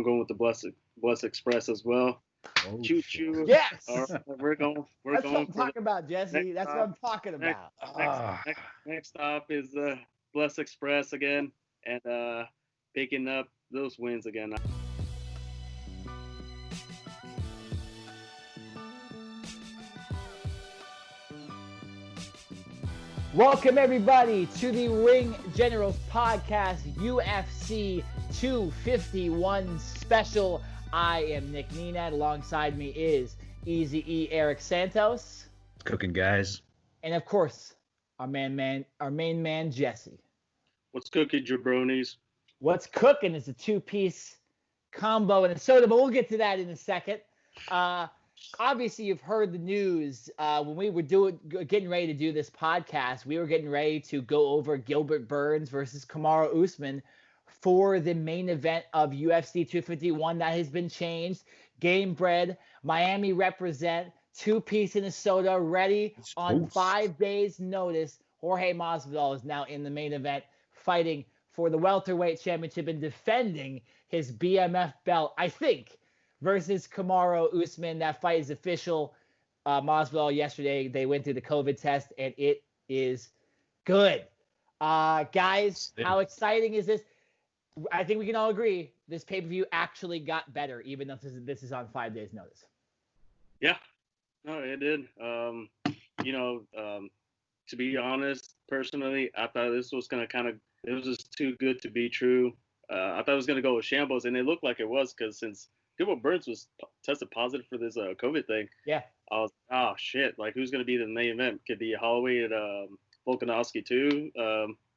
going with the Blessed Express as well. Oh, Choo choo. Yes. All right, we're going. That's what I'm talking about, Jesse. That's what I'm talking about. Next stop is the Blessed Express again, and picking up those wins again. Welcome, everybody, to the Ring Generals podcast, UFC 251 special. I am Nick Nenad. Alongside me is Easy E Eric Santos. Cooking, guys. And, of course, our main man, Jesse. What's cooking, jabronis? What's cooking is a two-piece combo and a soda, but we'll get to that in a second. Obviously, you've heard the news. When we were getting ready to do this podcast, we were getting ready to go over Gilbert Burns versus Kamaru Usman for the main event of UFC 251. That has been changed. Game Bread, Miami represent, two-piece in a soda, ready on 5 days' notice. Jorge Masvidal is now in the main event, fighting for the welterweight championship and defending his BMF belt, I think, versus Kamaru Usman. That fight is official. Masvidal yesterday, they went through the COVID test, and it is good. Guys, how exciting is this? I think we can all agree this pay-per-view actually got better, even though this is on 5 days' notice. Yeah, no, it did. To be honest, personally, I thought this was going to it was just too good to be true. I thought it was going to go with shambles, and it looked like it was, because since Gilbert Burns was tested positive for this COVID thing. Yeah. I was, oh shit! Like, who's gonna be the main event? Could be Holloway and Volkanovski too.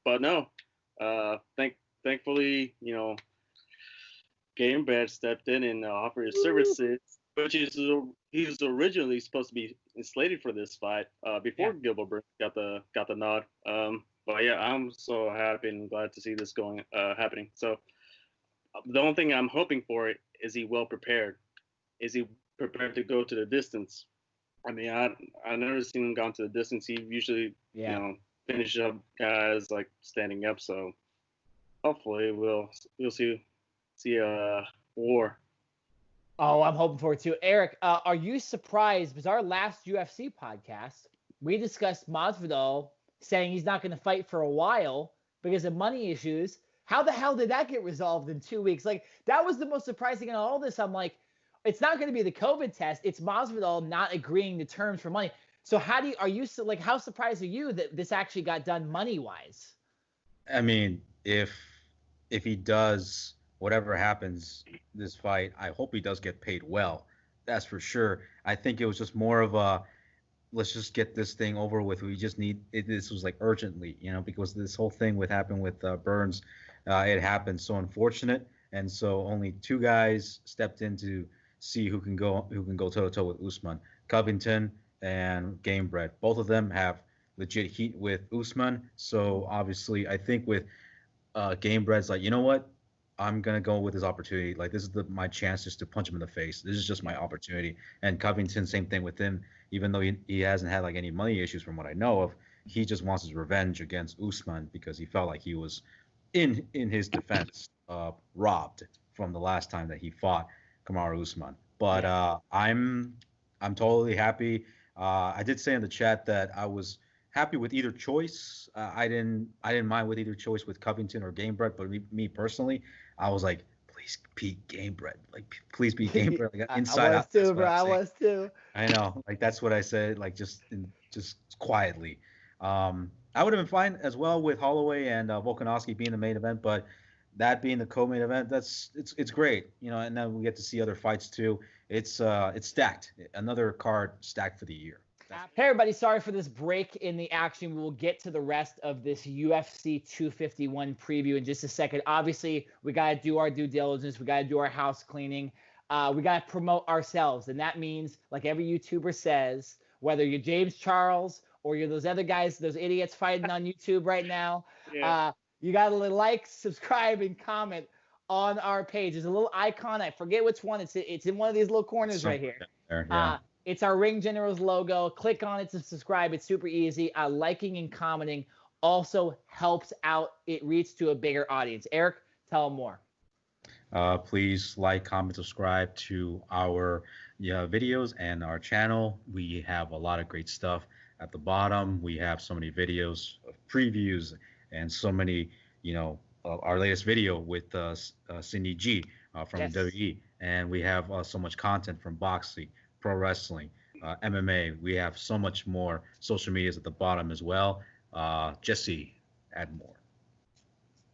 But no. Thankfully, Game Bread stepped in and offered his services, which is he was originally supposed to be slated for this fight before Gilbert Burns got the nod. But yeah, I'm so happy and glad to see this happening. So the only thing I'm hoping for is he well prepared? Is he prepared to go to the distance? I mean, I've never seen him gone to the distance. He usually, finish up guys like standing up. So hopefully we'll see a war. Oh, I'm hoping for it too. Eric, are you surprised? Because our last UFC podcast, we discussed Masvidal saying he's not going to fight for a while because of money issues. How the hell did that get resolved in 2 weeks? Like, that was the most surprising in all this. I'm like, it's not going to be the COVID test. It's Masvidal not agreeing to terms for money. So how surprised are you that this actually got done money-wise? I mean, if he does whatever happens this fight, I hope he does get paid well. That's for sure. I think it was just more of a, let's just get this thing over with. We just need it. This was like urgently, because this whole thing happened with Burns. It happened so unfortunate, and so only two guys stepped in to see who can go toe to toe with Usman, Covington and Game Bread. Both of them have legit heat with Usman. So obviously, I think with Game Bread's like, you know what, I'm gonna go with this opportunity. Like, this is my chance just to punch him in the face. This is just my opportunity. And Covington, same thing with him. Even though he hasn't had like any money issues from what I know of, he just wants his revenge against Usman because he felt like he was in his defense robbed from the last time that he fought Kamaru Usman. But I'm totally happy. I did say in the chat that I was happy with either choice. I didn't mind with either choice with Covington or Game Bread, but me personally, I was like, please be Game Bread. Like, please be Game Bread. Like, inside I was too, bro. I was too. I know. Like, that's what I said. Like, just quietly. I would have been fine as well with Holloway and Volkanovski being the main event, but that being the co-main event, it's great. And then we get to see other fights too. It's stacked. Another card stacked for the year. Hey everybody, sorry for this break in the action. We will get to the rest of this UFC 251 preview in just a second. Obviously, we got to do our due diligence. We got to do our house cleaning. We got to promote ourselves. And that means, like every YouTuber says, whether you're James Charles or you're those other guys, those idiots fighting on YouTube right now, you got to like, subscribe, and comment on our page. There's a little icon. I forget which one. It's in one of these little corners right here. It's our Ring Generals logo. Click on it to subscribe. It's super easy. Liking and commenting also helps out. It reaches to a bigger audience. Eric, tell them more. Please like, comment, subscribe to our videos and our channel. We have a lot of great stuff at the bottom. We have so many videos of previews and so many, our latest video with Cindy G from Yes. WWE. And we have so much content from boxing, pro wrestling, MMA. We have so much more social medias at the bottom as well. Jesse, add more.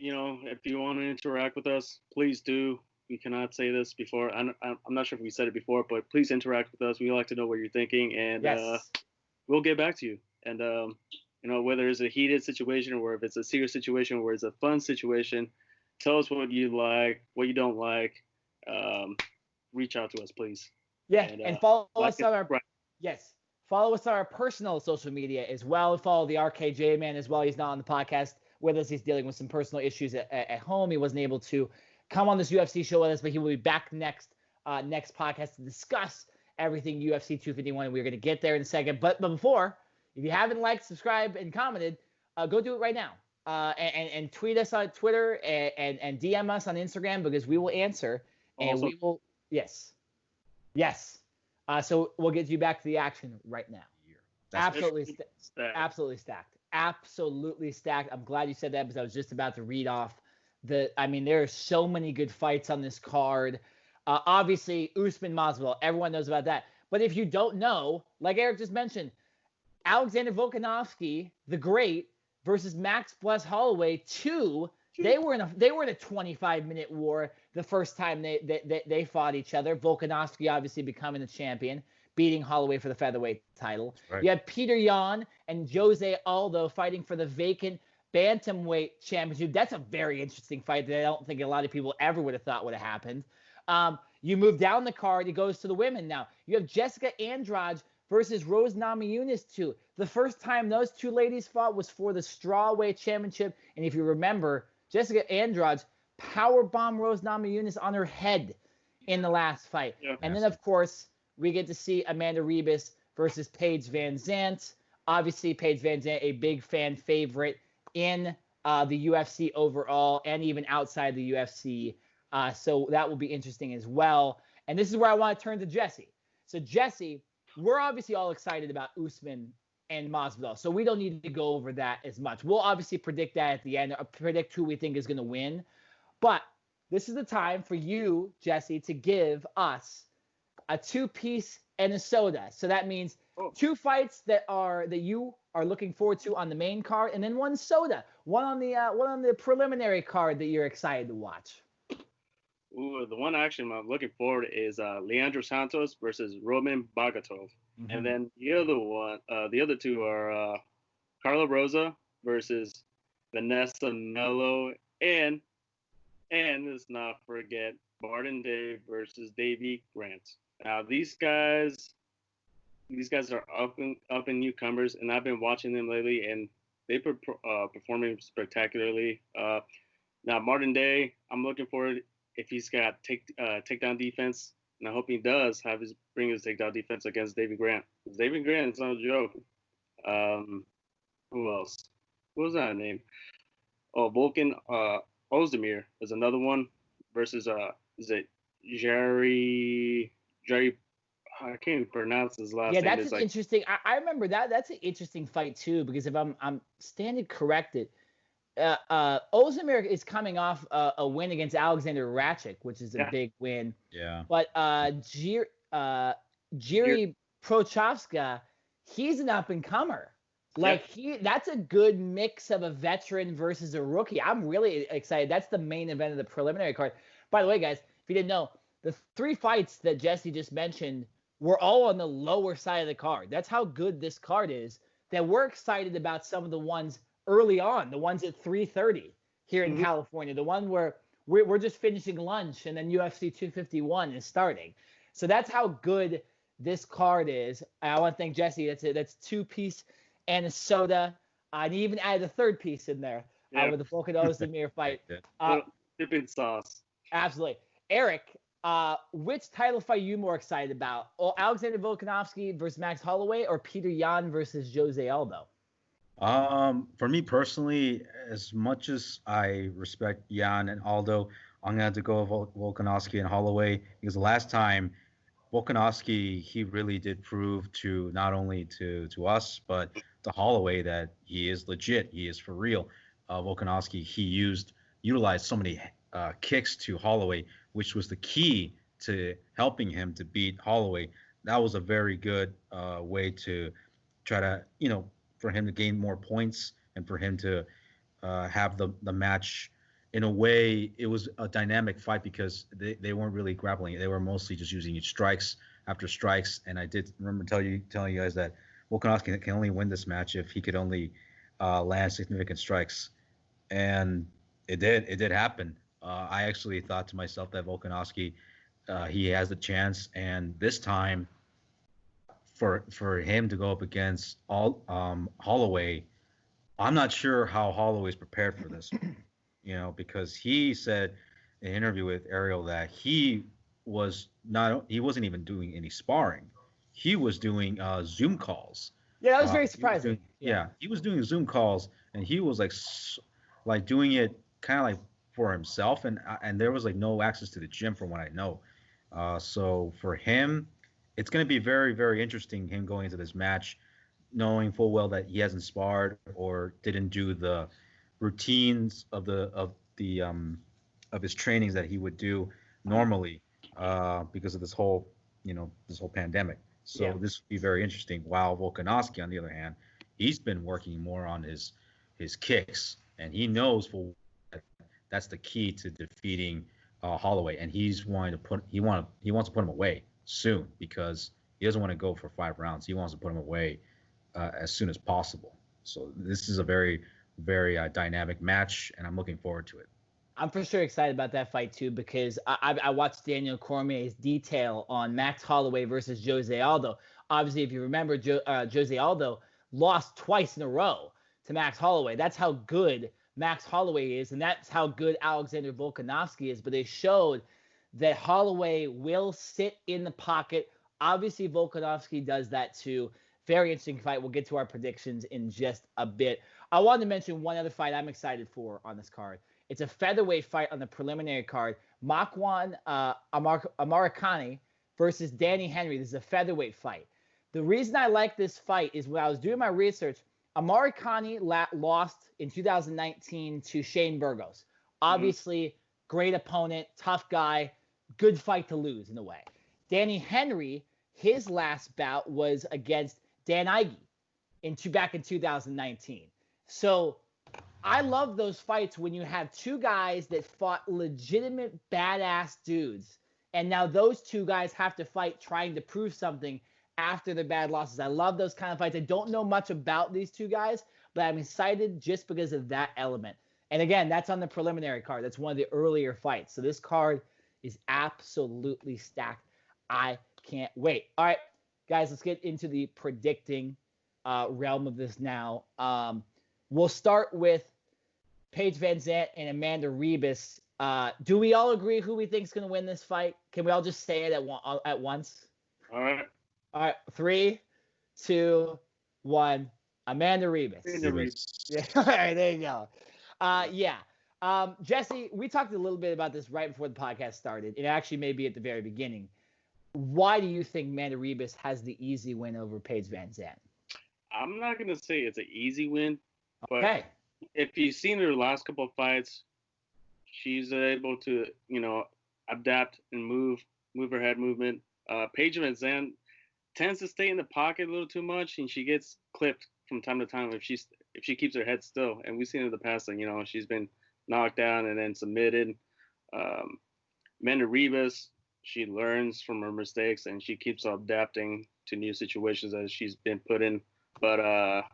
If you want to interact with us, please do. We cannot say this before. I'm not sure if we said it before, but please interact with us. We like to know what you're thinking, and Yes. we'll get back to you. And whether it's a heated situation or if it's a serious situation or it's a fun situation, tell us what you like, what you don't like. Reach out to us, please. Yeah, and follow us on our right. Yes. Follow us on our personal social media as well. Follow the RKJ man as well. He's not on the podcast with us. He's dealing with some personal issues at home. He wasn't able to come on this UFC show with us, but he will be back next podcast to discuss everything UFC 251. We're going to get there in a second. But before, if you haven't liked, subscribed, and commented, go do it right now. And tweet us on Twitter and DM us on Instagram because we will answer. And Also, we will, yes. So we'll get you back to the action right now. Absolutely stacked. Absolutely stacked. I'm glad you said that because I was just about to read off there are so many good fights on this card. Obviously, Usman Masvidal, everyone knows about that. But if you don't know, like Eric just mentioned, Alexander Volkanovski, the Great, versus Max Bless Holloway, they were in a 25-minute war the first time they fought each other. Volkanovski obviously becoming the champion, beating Holloway for the featherweight title. Right. You had Peter Yan and Jose Aldo fighting for the vacant Bantamweight Championship. That's a very interesting fight that I don't think a lot of people ever would have thought would have happened. You move down the card, it goes to the women now. You have Jessica Andrade versus Rose Namajunas 2. The first time those two ladies fought was for the strawweight championship. And if you remember, Jessica Andrade powerbombed Rose Namajunas on her head in the last fight. Yeah. And then, of course, we get to see Amanda Rebus versus Paige Vanzant. Obviously, Paige Vanzant, a big fan favorite in the UFC overall and even outside the UFC. So that will be interesting as well. And this is where I want to turn to Jesse. So, Jesse, we're obviously all excited about Usman and Masvidal, so we don't need to go over that as much. We'll obviously predict that at the end, predict who we think is going to win. But this is the time for you, Jesse, to give us a 2-piece and a soda. So that means 2 fights that you are looking forward to on the main card, and then 1 soda, one on the preliminary card that you're excited to watch. Ooh, the one actually I'm looking forward is Leandro Santos versus Roman Bagatov. Mm-hmm. And then the other 2 are Carla Rosa versus Vanessa Mello, and let's not forget Martin Day versus Davey Grant. Now these guys are up and newcomers, and I've been watching them lately, and they've been performing spectacularly. Now Martin Day, I'm looking forward if he's got takedown defense, and I hope he does bring his takedown defense against Davey Grant. Davey Grant is no joke. Who else? What was that name? Oh, Volkan Ozdemir is another one versus is it Jerry? I can't even pronounce his last name. Yeah, that's interesting. I remember that. That's an interesting fight too, because if I'm standing corrected, Ozdemir is coming off a win against Alexander Ratchik, which is a big win. Yeah. But Jiri Prochazka, he's an up and comer. That's a good mix of a veteran versus a rookie. I'm really excited. That's the main event of the preliminary card. By the way, guys, if you didn't know, the 3 fights that Jesse just mentioned were all on the lower side of the card. That's how good this card is, that we're excited about some of the ones early on, the ones at 3:30 here in California, the one where we're just finishing lunch and then UFC 251 is starting. So that's how good this card is. I want to thank Jesse. That's 2-piece and a soda. And he even added a 3rd piece in there with the Volkan Ozdemir fight. Dipping sauce. Absolutely. Eric, which title fight are you more excited about? Alexander Volkanovski versus Max Holloway or Peter Yan versus Jose Aldo? For me personally, as much as I respect Yan and Aldo, I'm gonna have to go with Volkanovski and Holloway because the last time Volkanovski, he really did prove to not only to us but to Holloway that he is legit. He is for real. Volkanovski, he utilized so many kicks to Holloway, which was the key to helping him to beat Holloway. That was a very good way to try to, for him to gain more points and for him to have the match. In a way, it was a dynamic fight because they weren't really grappling. They were mostly just using strikes after strikes. And I did remember telling you guys that Volkanovski can only win this match if he could only land significant strikes. And it did happen. I actually thought to myself that Volkanovski, he has the chance. And this time, for him to go up against Holloway, I'm not sure how Holloway is prepared for this. Because he said in an interview with Ariel that he wasn't even doing any sparring. He was doing Zoom calls. Yeah, that was very surprising. He was doing Zoom calls, and he was like doing it kind of like for himself, and there was like no access to the gym from what I know. So for him, it's going to be very, very interesting him going into this match, knowing full well that he hasn't sparred or didn't do the routines of his trainings that he would do normally because of this whole pandemic. So this would be very interesting. While Volkanovski, on the other hand, he's been working more on his kicks, and he knows that's the key to defeating Holloway, and he wants to put him away soon because he doesn't want to go for 5 rounds. He wants to put him away as soon as possible. So this is a very, very dynamic match, and I'm looking forward to it. I'm for sure excited about that fight too because I watched Daniel Cormier's detail on Max Holloway versus Jose Aldo. Obviously, if you remember, Jose Aldo lost twice in a row to Max Holloway. That's how good Max Holloway is, and that's how good Alexander Volkanovski is. But they showed that Holloway will sit in the pocket. Obviously, Volkanovski does that too. Very interesting fight. We'll get to our predictions in just a bit. I wanted to mention one other fight I'm excited for on this card. It's a featherweight fight on the preliminary card. Makwan Americani versus Danny Henry. This is a featherweight fight. The reason I like this fight is when I was doing my research, Americani lost in 2019 to Shane Burgos. Obviously, great opponent, tough guy, good fight to lose in a way. Danny Henry, his last bout was against Dan Ige back in 2019. So I love those fights when you have two guys that fought legitimate badass dudes, and now those two guys have to fight trying to prove something after their bad losses. I love those kind of fights. I don't know much about these two guys, but I'm excited just because of that element. And again, that's on the preliminary card. That's one of the earlier fights. So this card is absolutely stacked. I can't wait. All right, guys, let's get into the predicting realm of this now. We'll start with Paige Vanzant and Amanda Rebus. Do we all agree who we think is going to win this fight? Can we all just say it at once? All right. All right. 3, 2, 1. Amanda Rebus. Yeah. All right. There you go. Jesse, we talked a little bit about this right before the podcast started. It actually may be at the very beginning. Why do you think Amanda Rebus has the easy win over Paige Vanzant? I'm not going to say it's an easy win, but okay. If you've seen her last couple of fights, she's able to, adapt and move her head movement. Paige Vanzant tends to stay in the pocket a little too much, and she gets clipped from time to time if she keeps her head still. And we've seen in the past that, she's been knocked down and then submitted. Amanda Rebus, she learns from her mistakes and she keeps adapting to new situations that she's been put in. But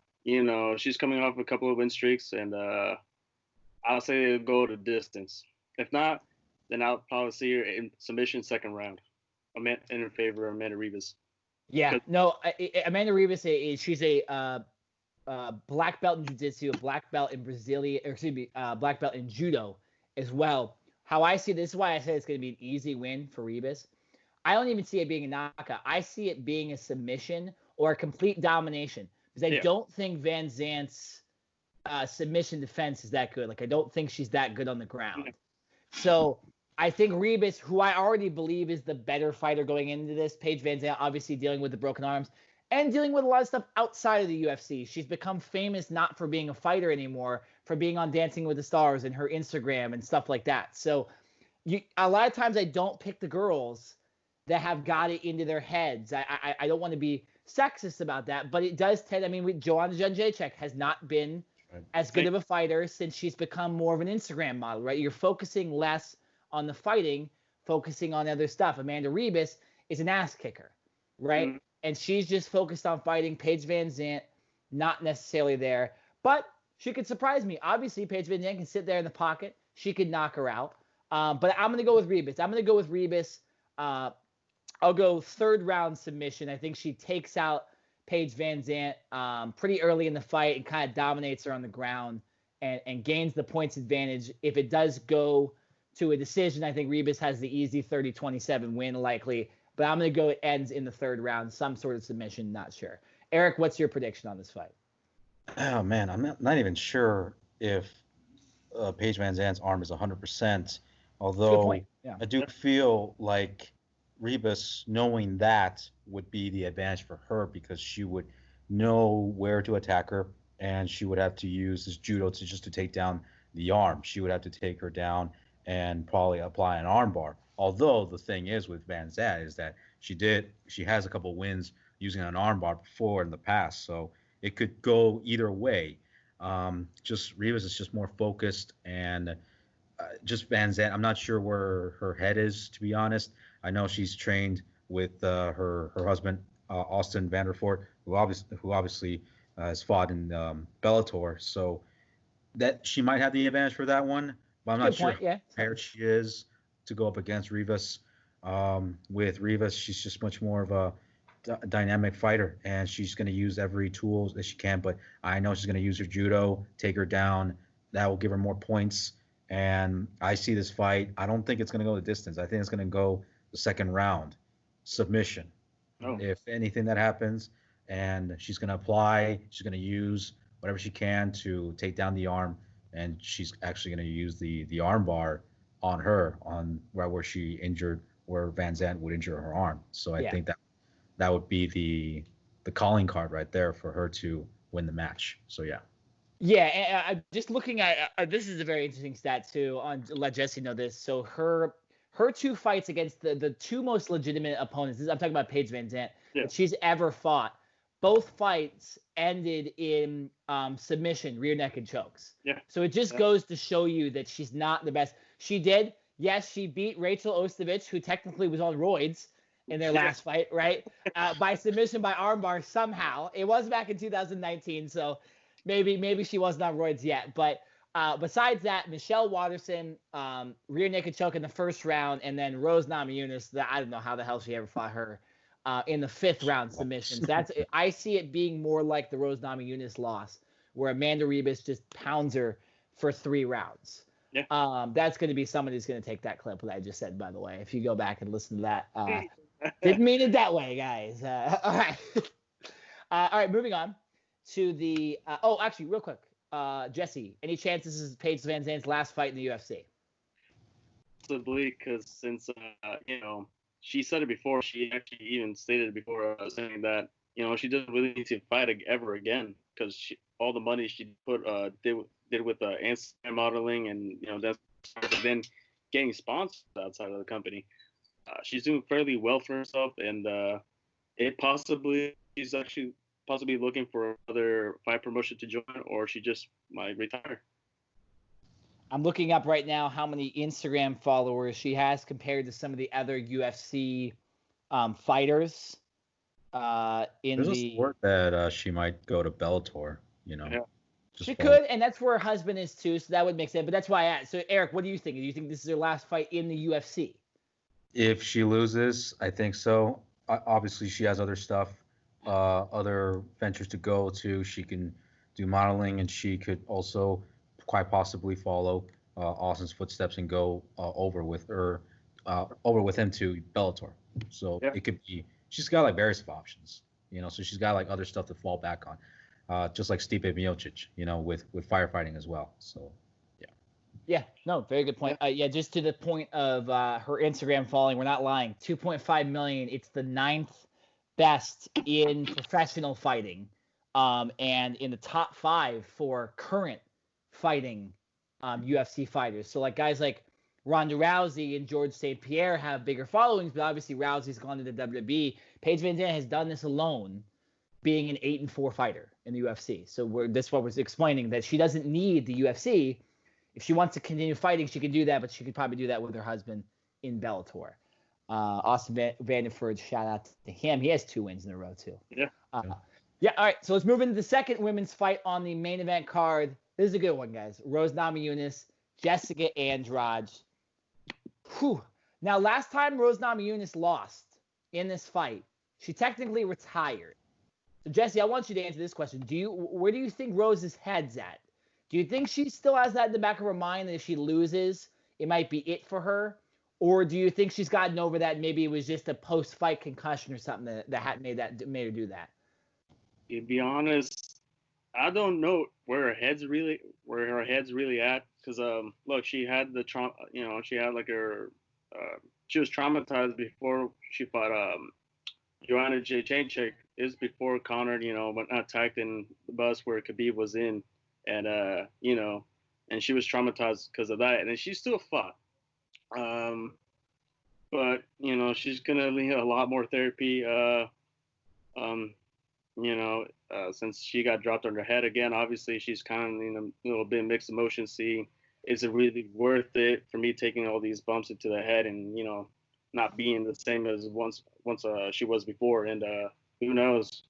she's coming off a couple of win streaks, and I'll say it'll go the distance. If not, then I'll probably see her in submission second round. In favor of Amanda Rebus. Yeah, no, Amanda Rebus, she's a black belt in jiu-jitsu, a black belt in black belt in judo as well. How I see this is why I said it's going to be an easy win for Rebus. I don't even see it being a knockout. I see it being a submission or a complete domination. Because I don't think Vanzant's submission defense is that good. Like, I don't think she's that good on the ground. So I think Rebus, who I already believe is the better fighter going into this, Paige Vanzant obviously dealing with the broken arms and dealing with a lot of stuff outside of the UFC. She's become famous not for being a fighter anymore, for being on Dancing with the Stars and her Instagram and stuff like that. So a lot of times I don't pick the girls that have got it into their heads. I don't want to be sexist about that, but it does tend. I mean, Joanna Jędrzejczyk has not been as good of a fighter since she's become more of an Instagram model, right? You're focusing less on the fighting, focusing on other stuff. Amanda Rebus is an ass kicker, right? Mm-hmm. And she's just focused on fighting. Paige Vanzant, not necessarily there, but she could surprise me. Obviously, Paige Vanzant can sit there in the pocket. She could knock her out. But I'm going to go with Rebus. I'll go third round submission. I think she takes out Paige Vanzant pretty early in the fight and kind of dominates her on the ground and gains the points advantage. If it does go to a decision, I think Rebus has the easy 30-27 win likely. But I'm going to go it ends in the third round, some sort of submission, not sure. Eric, what's your prediction on this fight? Oh, man, I'm not even sure if Paige Vanzant's arm is 100%, although I do feel like Rebus, knowing that, would be the advantage for her because she would know where to attack her, and she would have to use this judo to take down the arm. She would have to take her down and probably apply an arm bar. Although the thing is with Vanzant is that she has a couple wins using an arm bar before in the past, so it could go either way. Just Rebus is just more focused, and just Vanzant, I'm not sure where her head is, to be honest. I know she's trained with her husband Austin Vanderfort, who obviously has fought in Bellator, so that she might have the advantage for that one. But I'm not sure how prepared she is to go up against Rebus. With Rebus, she's just much more of a dynamic fighter, and she's going to use every tool that she can. But I know she's going to use her judo, take her down. That will give her more points. And I see this fight. I don't think it's going to go the distance. I think it's going to go the second round submission. Oh. If anything that happens, and she's going to apply, she's going to use whatever she can to take down the arm, and she's actually going to use the arm bar on her, on where she injured, where Vanzant would injure her arm. So I think that would be the calling card right there for her to win the match. So yeah. Yeah, and I'm just looking at this is a very interesting stat too. Let Jesse know this. So her two fights against the two most legitimate opponents, I'm talking about Paige Vanzant, that she's ever fought. Both fights ended in submission, rear naked chokes. Yeah. So it just goes to show you that she's not the best. She beat Rachel Ostovich, who technically was on roids in their last fight, right? By submission by armbar somehow. It was back in 2019, so maybe she wasn't on roids yet. But besides that, Michelle Watterson, rear naked choke in the first round, and then Rose Namajunas, I don't know how the hell she ever fought her, in the fifth round submissions. I see it being more like the Rose Namajunas loss, where Amanda Rebus just pounds her for 3 rounds. Yeah. That's going to be somebody who's going to take that clip that I just said, by the way. If you go back and listen to that, didn't mean it that way, guys. All right. All right, moving on to the actually, real quick, Jesse, any chance this is Paige Vanzant's last fight in the UFC? Possibly, because since she said it before, she actually even stated it before, saying that she doesn't really need to fight ever again, because all the money she put did with Instagram modeling and that's then getting sponsors outside of the company. She's doing fairly well for herself, and she's actually possibly looking for another fight promotion to join, or she just might retire. I'm looking up right now how many Instagram followers she has compared to some of the other UFC fighters. There's a word that she might go to Bellator. Yeah. She could, and that's where her husband is too, so that would make sense. But that's why I asked. So, Eric, what do you think? Do you think this is her last fight in the UFC? If she loses, I think so. Obviously, she has other stuff, other ventures to go to. She can do modeling, and she could also quite possibly follow Austin's footsteps and go over with him to Bellator. So it could be. She's got like various options, So she's got like other stuff to fall back on. Just like Stipe Miocic, with firefighting as well. So, yeah. Yeah, no, very good point. Yeah, just to the point of her Instagram following, we're not lying. 2.5 million. It's the 9th best in professional fighting, and in the top 5 for current fighting UFC fighters. So like guys like Ronda Rousey and George St. Pierre have bigger followings, but obviously Rousey's gone to the WWE. Paige Vanzant has done this alone, being an 8-4 fighter in the UFC. So this is what we're explaining, that she doesn't need the UFC. If she wants to continue fighting, she can do that, but she could probably do that with her husband in Bellator. Austin Vanderford, shout out to him. He has 2 wins in a row, too. Yeah. Yeah, all right. So let's move into the second women's fight on the main event card. This is a good one, guys. Rose Namajunas, Jessica Andrade. Whew. Now, last time Rose Namajunas lost in this fight, she technically retired. So, Jesse, I want you to answer this question. Where do you think Rose's head's at? Do you think she still has that in the back of her mind that if she loses, it might be it for her? Or do you think she's gotten over that? Maybe it was just a post-fight concussion or something that made her do that? To be honest, I don't know where her head's really at. Because look, she had the trauma. She had like she was traumatized before she fought Joanna Jędrzejczyk. Is before Conor, went attacked in the bus where Khabib was in. And, and she was traumatized because of that. And then she still fought. But, she's going to need a lot more therapy, since she got dropped on her head again. Obviously, she's kind of in a little bit mixed emotions. See, is it really worth it for me taking all these bumps into the head and, not being the same as once she was before? And who knows?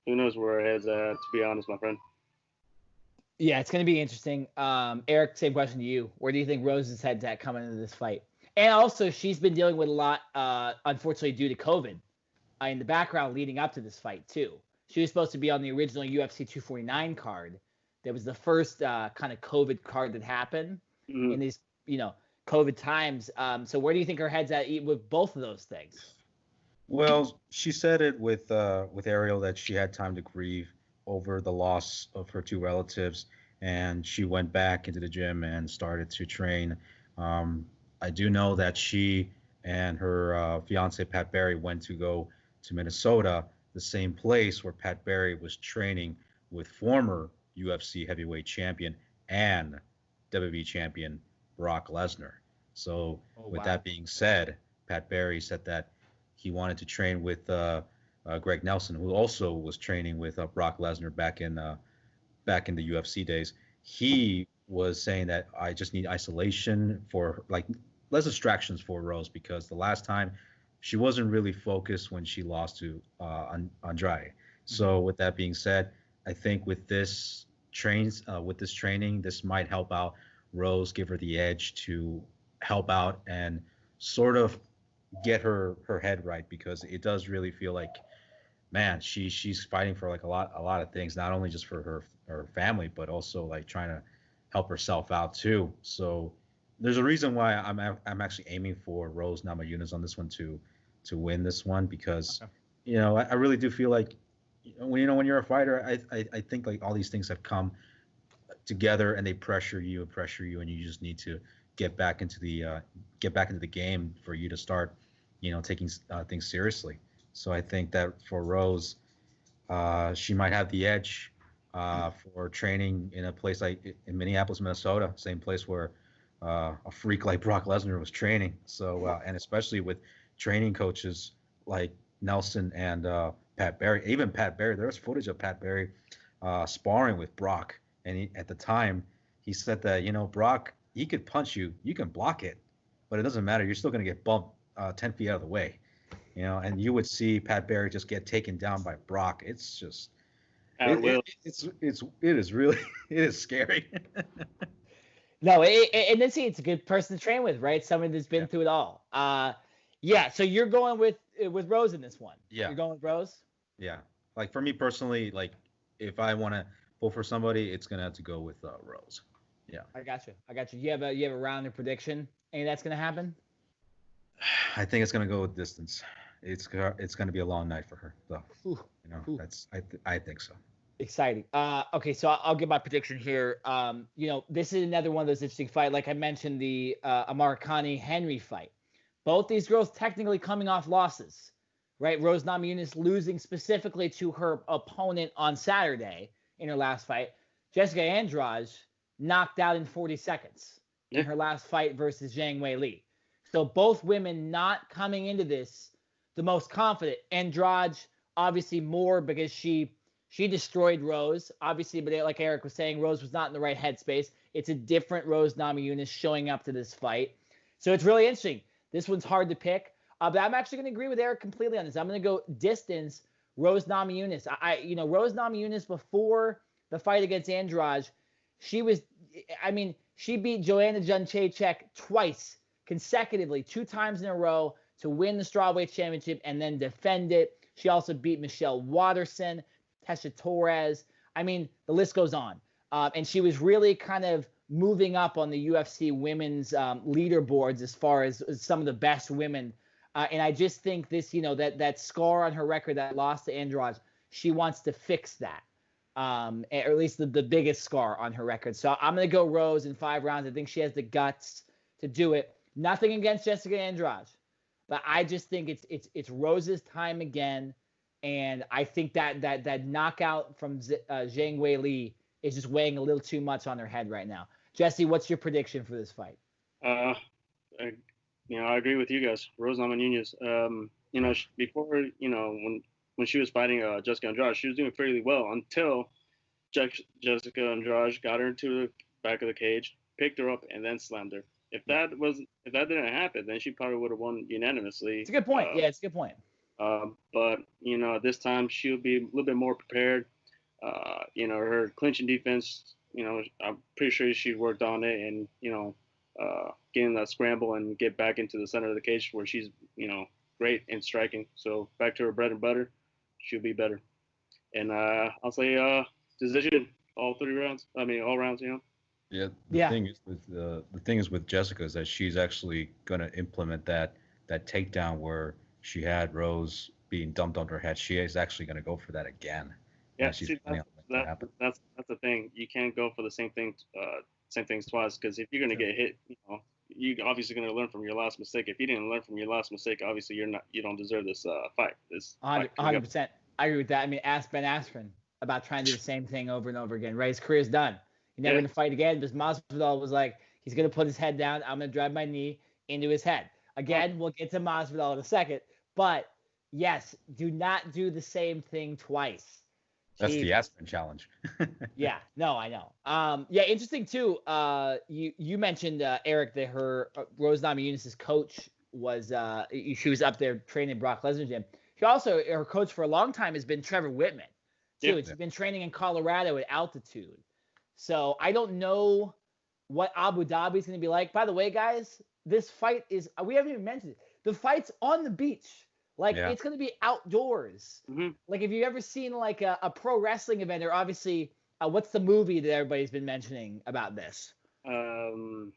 Who knows where her head's at, to be honest, my friend. Yeah, it's going to be interesting. Eric, same question to you. Where do you think Rose's head's at coming into this fight? And also, she's been dealing with a lot, unfortunately, due to COVID in the background leading up to this fight, too. She was supposed to be on the original UFC 249 card. That was the first kind of COVID card that happened in these, COVID times. So where do you think her head's at with both of those things? Well, she said it with Ariel that she had time to grieve over the loss of her 2 relatives, and she went back into the gym and started to train. I do know that she and her fiance Pat Barry went to go to Minnesota, the same place where Pat Barry was training with former UFC heavyweight champion and WWE champion Brock Lesnar. So with that being said, Pat Barry said that he wanted to train with Greg Nelson, who also was training with Brock Lesnar back in the UFC days. He was saying that I just need isolation for less distractions for Rose, because the last time she wasn't really focused when she lost to Andrade. So with that being said, I think with this training, this might help out Rose, give her the edge to help out and sort of get her head right, because it does really feel like, man, she's fighting for like a lot of things, not only just for her family, but also like trying to help herself out too. So there's a reason why I'm actually aiming for Rose Namajunas on this one to win this one, because I really do feel like when you're a fighter, I think like all these things have come together and they pressure you, and you just need to get back into the game for you to start taking things seriously. So I think that for Rose, she might have the edge for training in a place like in Minneapolis, Minnesota, same place where a freak like Brock Lesnar was training. So and especially with training coaches like Nelson and Pat Barry, even Pat Barry, there was footage of Pat Barry sparring with Brock, and at the time he said that Brock, he could punch you, you can block it, but it doesn't matter, you're still going to get bumped 10 feet out of the way. And you would see Pat Barry just get taken down by Brock. It's just, it is really, it is scary. No, and then see, it's a good person to train with, right? Someone that's been through it all. Yeah. So you're going with Rose in this one. Yeah. You're going with Rose. Yeah. Like for me personally, like if I want to pull for somebody, it's gonna have to go with Rose. Yeah. I got you. You have a round of prediction. Any that's gonna happen? I think it's gonna go with distance. It's gonna be a long night for her, though. That's I think so. Exciting. Okay, so I'll give my prediction here. This is another one of those interesting fights. Like I mentioned, the Americani Henry fight. Both these girls technically coming off losses, right? Rose Namajunas losing specifically to her opponent on Saturday in her last fight. Jessica Andrade knocked out in 40 seconds in her last fight versus Zhang Weili. So both women not coming into this the most confident. Andrade obviously more because she destroyed Rose, obviously, but like Eric was saying, Rose was not in the right headspace. It's a different Rose Namajunas showing up to this fight. So it's really interesting. This one's hard to pick, but I'm actually going to agree with Eric completely on this. I'm going to go distance Rose Namajunas. Rose Namajunas before the fight against Andrade, she beat Joanna Jędrzejczyk twice consecutively, 2 times in a row to win the strawweight championship and then defend it. She also beat Michelle Waterson, Tesha Torres. The list goes on. And she was really kind of moving up on the UFC women's leaderboards as far as some of the best women. And I just think this, that scar on her record, that loss to Andrade, she wants to fix that. Or at least the biggest scar on her record. So I'm going to go Rose in 5 rounds. I think she has the guts to do it. Nothing against Jessica Andrade, but I just think it's Rose's time again. And I think that knockout from Zhang Weili is just weighing a little too much on her head right now. Jesse, what's your prediction for this fight? I agree with you guys. Rose Namajunas. Before, when she was fighting Jessica Andrade, she was doing fairly well until Jessica Andrade got her into the back of the cage, picked her up, and then slammed her. If that didn't happen, then she probably would have won unanimously. It's a good point. It's a good point. But this time she'll be a little bit more prepared. Her clinching defense, I'm pretty sure she worked on it and, getting that scramble and get back into the center of the cage where she's, great in striking. So back to her bread and butter, she'll be better. And I'll say decision, all rounds. Yeah. The thing is with Jessica is that she's actually gonna implement that takedown where she had Rose being dumped on her head. She is actually gonna go for that again. Yeah, that's the thing. You can't go for the same things twice, because if you're gonna get hit, you're obviously gonna learn from your last mistake. If you didn't learn from your last mistake, obviously you don't deserve this fight. 100%. I agree with that. Ask Ben Askren about trying to do the same thing over and over again. Right, his career's done. He's never gonna fight again because Masvidal was like, he's gonna put his head down. I'm gonna drive my knee into his head. Again, we'll get to Masvidal in a second, but yes, do not do the same thing twice. That's the Aspen challenge. Yeah, no, I know. Interesting too. You mentioned Eric that her Rose Namajunas' coach was she was up there training Brock Lesnar gym. She also, her coach for a long time has been Trevor Whitman too. She's been training in Colorado at altitude. So I don't know what Abu Dhabi is going to be like. By the way, guys, this fight we haven't even mentioned it. The fight's on the beach. It's going to be outdoors. Mm-hmm. Like, if you've ever seen, a pro wrestling event, or obviously, what's the movie that everybody's been mentioning about this? I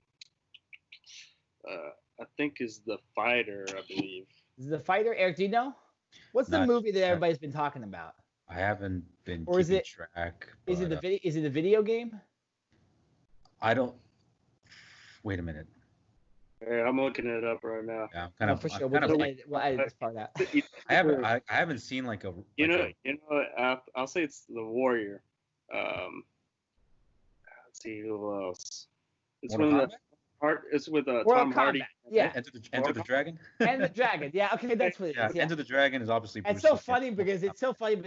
think is The Fighter, I believe. Is The Fighter? Eric, do you know? What's the movie that everybody's been talking about? I haven't been keeping track. Is it the video game? I don't. Wait a minute. Yeah, I'm looking it up right now. Yeah, I'm kind of. For sure. We'll edit this part out. I haven't seen like a. I'll say it's The Warrior. Let's see who else. It's with Tom Hardy. Yeah. Enter the Dragon. Enter the Dragon. Yeah. Okay, that's what it is. Yeah. Enter the Dragon is obviously. It's so funny because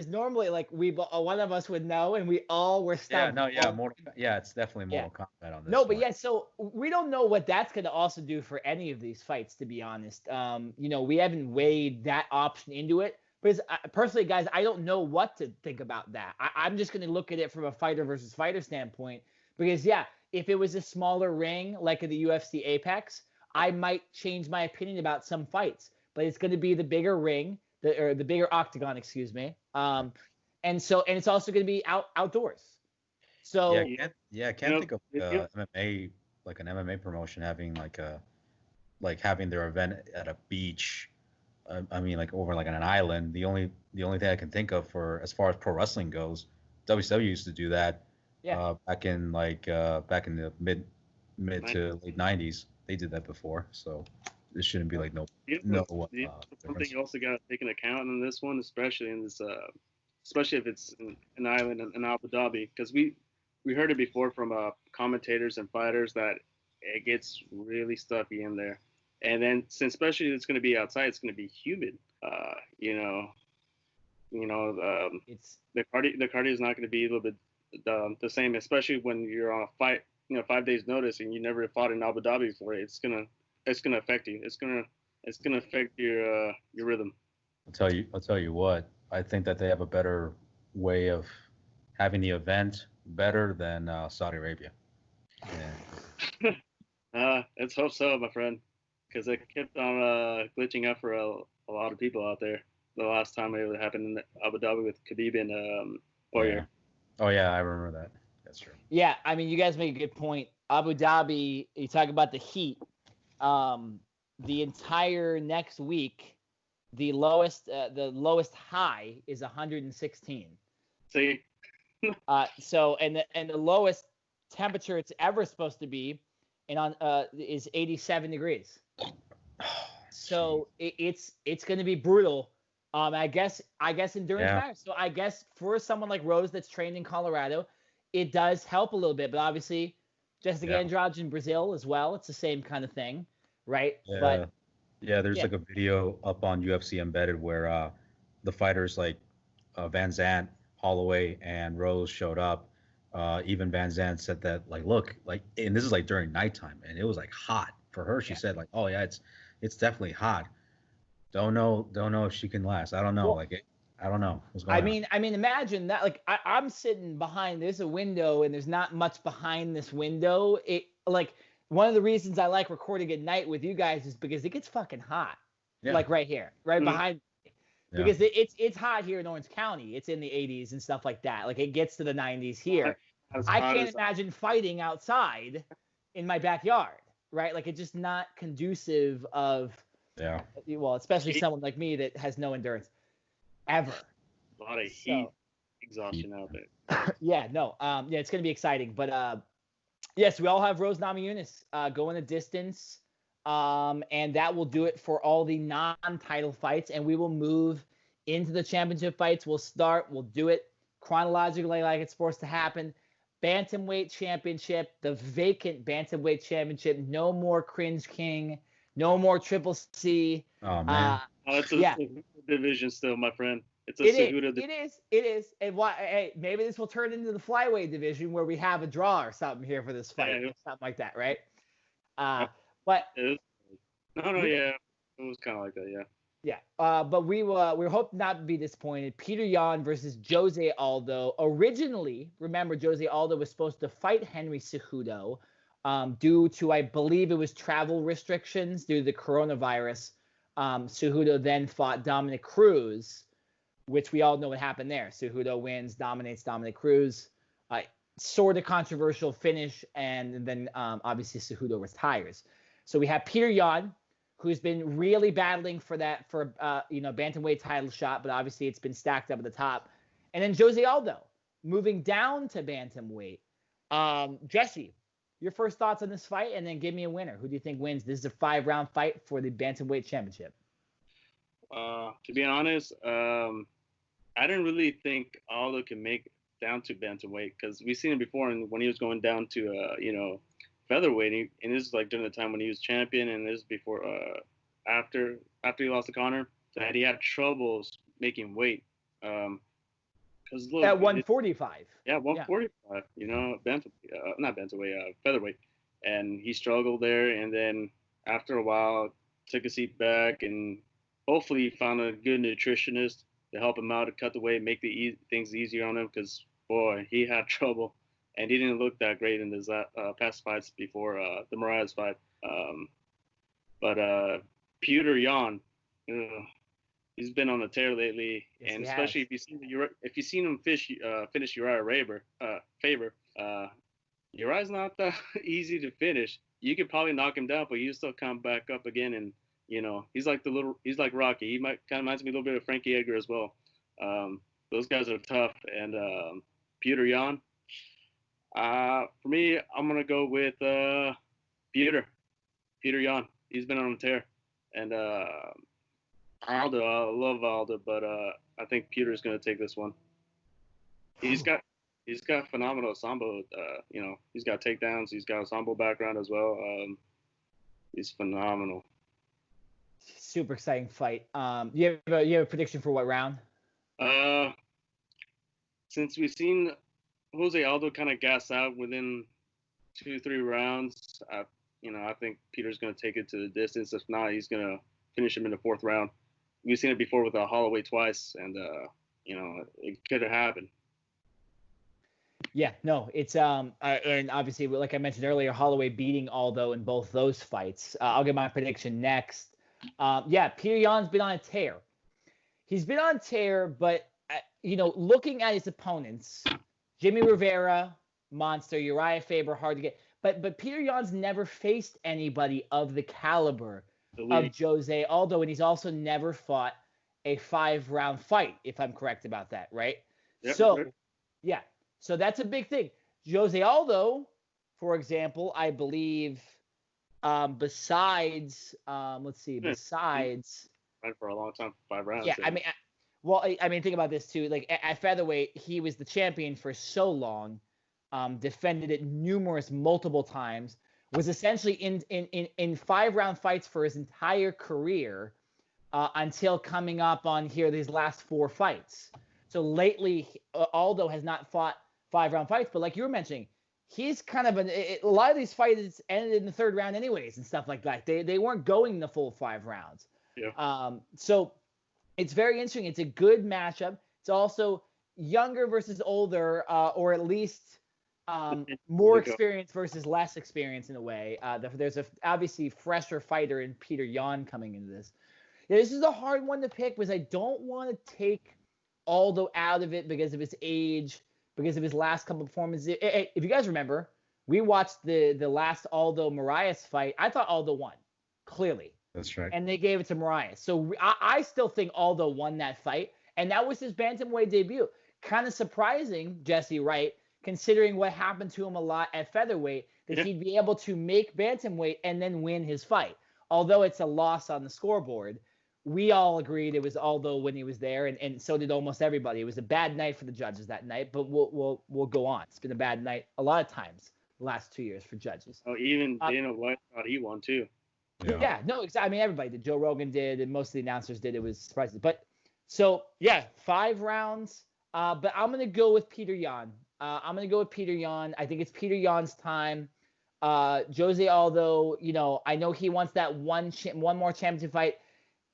normally one of us would know and we all were stumped. It's definitely Mortal Kombat on this. No, but so we don't know what that's going to also do for any of these fights, to be honest. We haven't weighed that option into it. Because personally, guys, I don't know what to think about that. I'm just going to look at it from a fighter versus fighter standpoint. Because if it was a smaller ring like at the UFC Apex, I might change my opinion about some fights. But it's going to be the bigger ring, the bigger octagon, excuse me. And it's also going to be outdoors. So I can't think of MMA, like an MMA promotion having having their event at a beach. Over like on an island. The only thing I can think of for as far as pro wrestling goes, WCW used to do that. Yeah. Back in the mid to late 90s, they did that before. So this shouldn't be like no. Something you also got to take into account in this one, especially in this, especially if it's in an island in Abu Dhabi, because we heard it before from commentators and fighters that it gets really stuffy in there, and then since especially it's going to be outside, it's going to be humid. It's the cardio is not going to be a little bit the same, especially when you're on a fight, 5 days notice, and you never fought in Abu Dhabi before. It's gonna affect you. It's gonna affect your rhythm. I'll tell you what. I think that they have a better way of having the event better than Saudi Arabia. Let's hope so, my friend, because it kept on glitching up for a lot of people out there. The last time it happened in Abu Dhabi with Khabib and Poirier. Yeah. Oh yeah, I remember that. That's true. Yeah, I mean, you guys make a good point. Abu Dhabi, you talk about the heat. The entire next week, the lowest high is 116. See. So the lowest temperature it's ever supposed to be, is 87 degrees. So it's going to be brutal. I guess endurance matters. So I guess for someone like Rose that's trained in Colorado, it does help a little bit. But obviously, Jessica Andrade in Brazil as well, it's the same kind of thing, right? Yeah. But there's like a video up on UFC Embedded where the fighters like Vanzant, Holloway, and Rose showed up. Even Vanzant said that, like, look, like, and this is like during nighttime, and it was like hot for her. She said, like, oh yeah, it's definitely hot. Don't know if she can last. I don't know. Well, I don't know what's going on. I mean, imagine that. Like, I'm sitting behind. There's a window, and there's not much behind this window. It, like, one of the reasons I like recording at night with you guys is because it gets fucking hot. Yeah. Like right here, right behind me. Yeah. Because it's hot here in Orange County. It's in the 80s and stuff like that. Like, it gets to the 90s here. I can't imagine fighting outside in my backyard, right? Like, it's just not conducive of. Yeah. Well, especially someone like me that has no endurance ever. A lot of heat exhaustion out there. It's going to be exciting. But yes, we all have Rose Namajunas going the distance. And that will do it for all the non-title fights. And we will move into the championship fights. We'll do it chronologically like it's supposed to happen. Bantamweight Championship, the vacant Bantamweight Championship. No more Cringe King. No more Triple C. Oh, man. It's a division still, my friend. It's a Cejudo division. It is. And hey, maybe this will turn into the flyweight division where we have a draw or something here for this fight. Yeah. Something like that, right? But it was kind of like that, yeah. Yeah, but we hope not to be disappointed. Peter Yan versus Jose Aldo. Originally, remember, Jose Aldo was supposed to fight Henry Cejudo. Due to, I believe it was travel restrictions due to the coronavirus. Cejudo then fought Dominic Cruz, which we all know what happened there. Cejudo wins, dominates Dominic Cruz. Sort of controversial finish, and then obviously Cejudo retires. So we have Peter Yan, who's been really battling for bantamweight title shot, but obviously it's been stacked up at the top. And then Jose Aldo moving down to bantamweight. Jesse, your first thoughts on this fight, and then give me a winner. Who do you think wins? This is a 5-round fight for the Bantamweight Championship. To be honest, I didn't really think Aldo can make it down to Bantamweight, because we've seen it before, and when he was going down to, featherweight, and this is like during the time when he was champion, and this is before, after he lost to Conor, that he had troubles making weight. Look, at 145. 145. Not bantamweight, featherweight, and he struggled there. And then after a while, took a seat back, and hopefully found a good nutritionist to help him out to cut the weight, make things easier on him. Because boy, he had trouble, and he didn't look that great in his past fights before the Moraes fight. But Peter Yan. He's been on the tear lately, yes, and especially if you've seen him finish Uriah Faber. Uriah's not that easy to finish. You could probably knock him down, but you still come back up again, and he's like Rocky. He might kind of reminds me a little bit of Frankie Edgar as well. Those guys are tough, and Peter Yan. For me, I'm gonna go with Peter Yan. He's been on a tear, and Aldo. I love Aldo, but I think Peter's gonna take this one. He's got phenomenal sambo. He's got takedowns. He's got a sambo background as well. He's phenomenal. Super exciting fight. You have a prediction for what round? Since we've seen Jose Aldo kind of gas out within 2-3 rounds, I think Peter's going to take it to the distance. If not, he's going to finish him in the 4th round. We've seen it before with Holloway twice, and it could have happened. Yeah, no, it's and obviously, like I mentioned earlier, Holloway beating Aldo in both those fights. I'll get my prediction next. Peter Yan's been on a tear. He's been on a tear, but looking at his opponents, Jimmy Rivera, monster, Uriah Faber, hard to get. But Peter Yan's never faced anybody of the caliber of Jose Aldo, and he's also never fought a 5-round fight, if I'm correct about that, right? Yep, So that's a big thing. Jose Aldo, for example, I believe, besides right for a long time, 5 rounds. Yeah, I mean, think about this too. Like at featherweight, he was the champion for so long, defended it multiple times, was essentially in 5-round fights for his entire career, until coming up on these last 4 fights. So lately, Aldo has not fought 5-round fights, but like you were mentioning, he's kind of a lot of these fights ended in the 3rd round anyways and stuff like that. They weren't going the full 5 rounds. Yeah. So it's very interesting. It's a good matchup. It's also younger versus older, or at least more experience versus less experience in a way. There's obviously fresher fighter in Peter Yan coming into this. Yeah, this is a hard one to pick because I don't want to take Aldo out of it because of his age, because of his last couple of performances. If you guys remember, we watched the last Aldo Moraes fight. I thought Aldo won, clearly. That's right. And they gave it to Moraes. So I still think Aldo won that fight, and that was his bantamweight debut. Kind of surprising, Jesse, right? Considering what happened to him a lot at featherweight, that he'd be able to make bantamweight and then win his fight. Although it's a loss on the scoreboard, we all agreed it was Aldo when he was there, and so did almost everybody. It was a bad night for the judges that night, but we'll go on. It's been a bad night a lot of times the last 2 years for judges. Oh, even Dana White thought he won too. Yeah, no, exactly. I mean, everybody did. Joe Rogan did, and most of the announcers did. It was surprising. But so, 5 rounds. But I'm going to go with Peter Yan. I think it's Peter Yan's time. Jose Aldo, I know he wants that one more championship fight.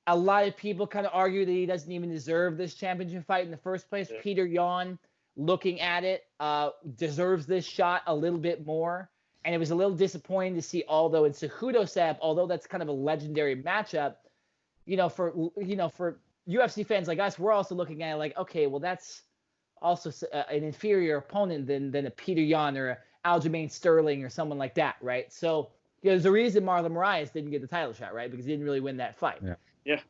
A lot of people kind of argue that he doesn't even deserve this championship fight in the first place. Yeah. Peter Yan, looking at it, deserves this shot a little bit more. And it was a little disappointing to see Aldo and Cejudo set up, although that's kind of a legendary matchup. For UFC fans like us, we're also looking at it like, okay, well, that's also an inferior opponent than a Peter Yan or Aljamain Sterling or someone like that, right? So there's a reason Marlon Moraes didn't get the title shot, right? Because he didn't really win that fight. Yeah.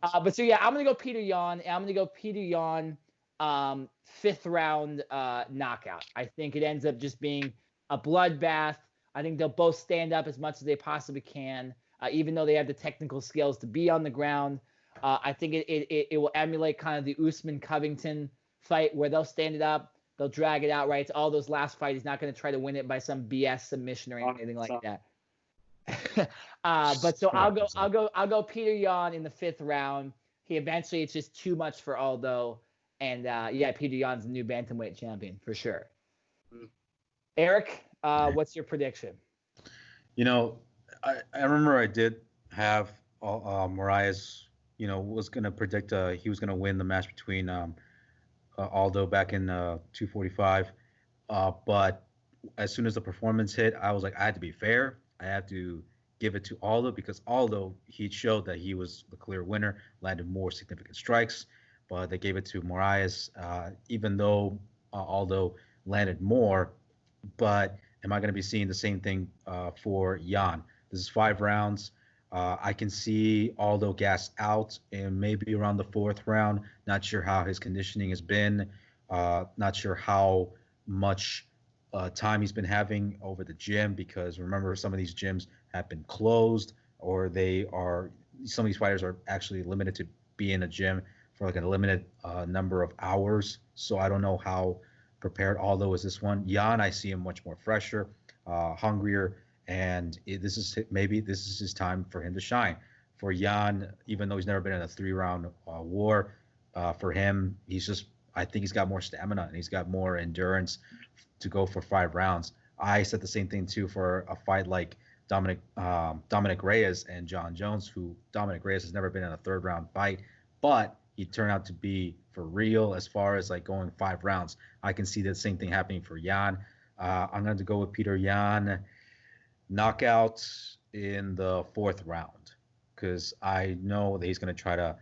I'm gonna go Peter Yan. I'm gonna go Peter Yan, 5th round knockout. I think it ends up just being a bloodbath. I think they'll both stand up as much as they possibly can, even though they have the technical skills to be on the ground. I think it will emulate kind of the Usman Covington fight where they'll stand it up, they'll drag it out, right? It's all those last fights. He's not going to try to win it by some BS submission or anything like that. But so I'll go Peter Yan in the 5th round. It's just too much for Aldo, and Peter Yan's the new bantamweight champion for sure. Eric, what's your prediction? I remember I did have Moraes, was going to predict he was going to win the match between Aldo back in 245. But as soon as the performance hit, I was like, I had to be fair. I had to give it to Aldo because Aldo, he showed that he was the clear winner, landed more significant strikes. But they gave it to Moraes, even though Aldo landed more. But am I going to be seeing the same thing for Yan? This is 5 rounds. I can see Aldo gas out and maybe around the 4th round. Not sure how his conditioning has been. Not sure how much time he's been having over the gym, because remember, some of these gyms have been closed, or some of these fighters are actually limited to be in a gym for like a limited number of hours. So I don't know how prepared Aldo is this one. Jan, I see him much more fresher, hungrier, and this is his time for him to shine. For Jan, even though he's never been in a 3-round war, for him, I think he's got more stamina and he's got more endurance to go for 5 rounds. I said the same thing too for a fight like Dominic Reyes and John Jones, who Dominic Reyes has never been in a 3rd-round fight, but he turned out to be for real as far as like going 5 rounds. I can see the same thing happening for Jan. I'm going to go with Peter Yan, knockout in the 4th round, because I know that he's going to try to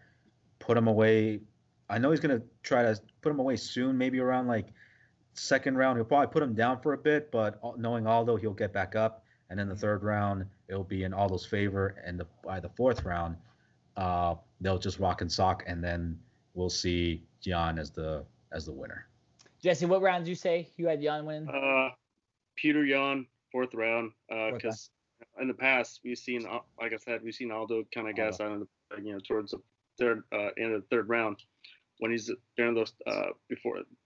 put him away. I know he's going to try to put him away soon, maybe around like 2nd round. He'll probably put him down for a bit, but knowing Aldo, he'll get back up. And then the 3rd round, it'll be in Aldo's favor. And by the 4th round, they'll just rock and sock, and then we'll see Jan as the winner. Jesse, what round did you say you had Jan winning? Peter Yan, 4th round. Because in the past, we've seen, like I said, we've seen Aldo kind of gas out, towards the end of the 3rd round, when he's during those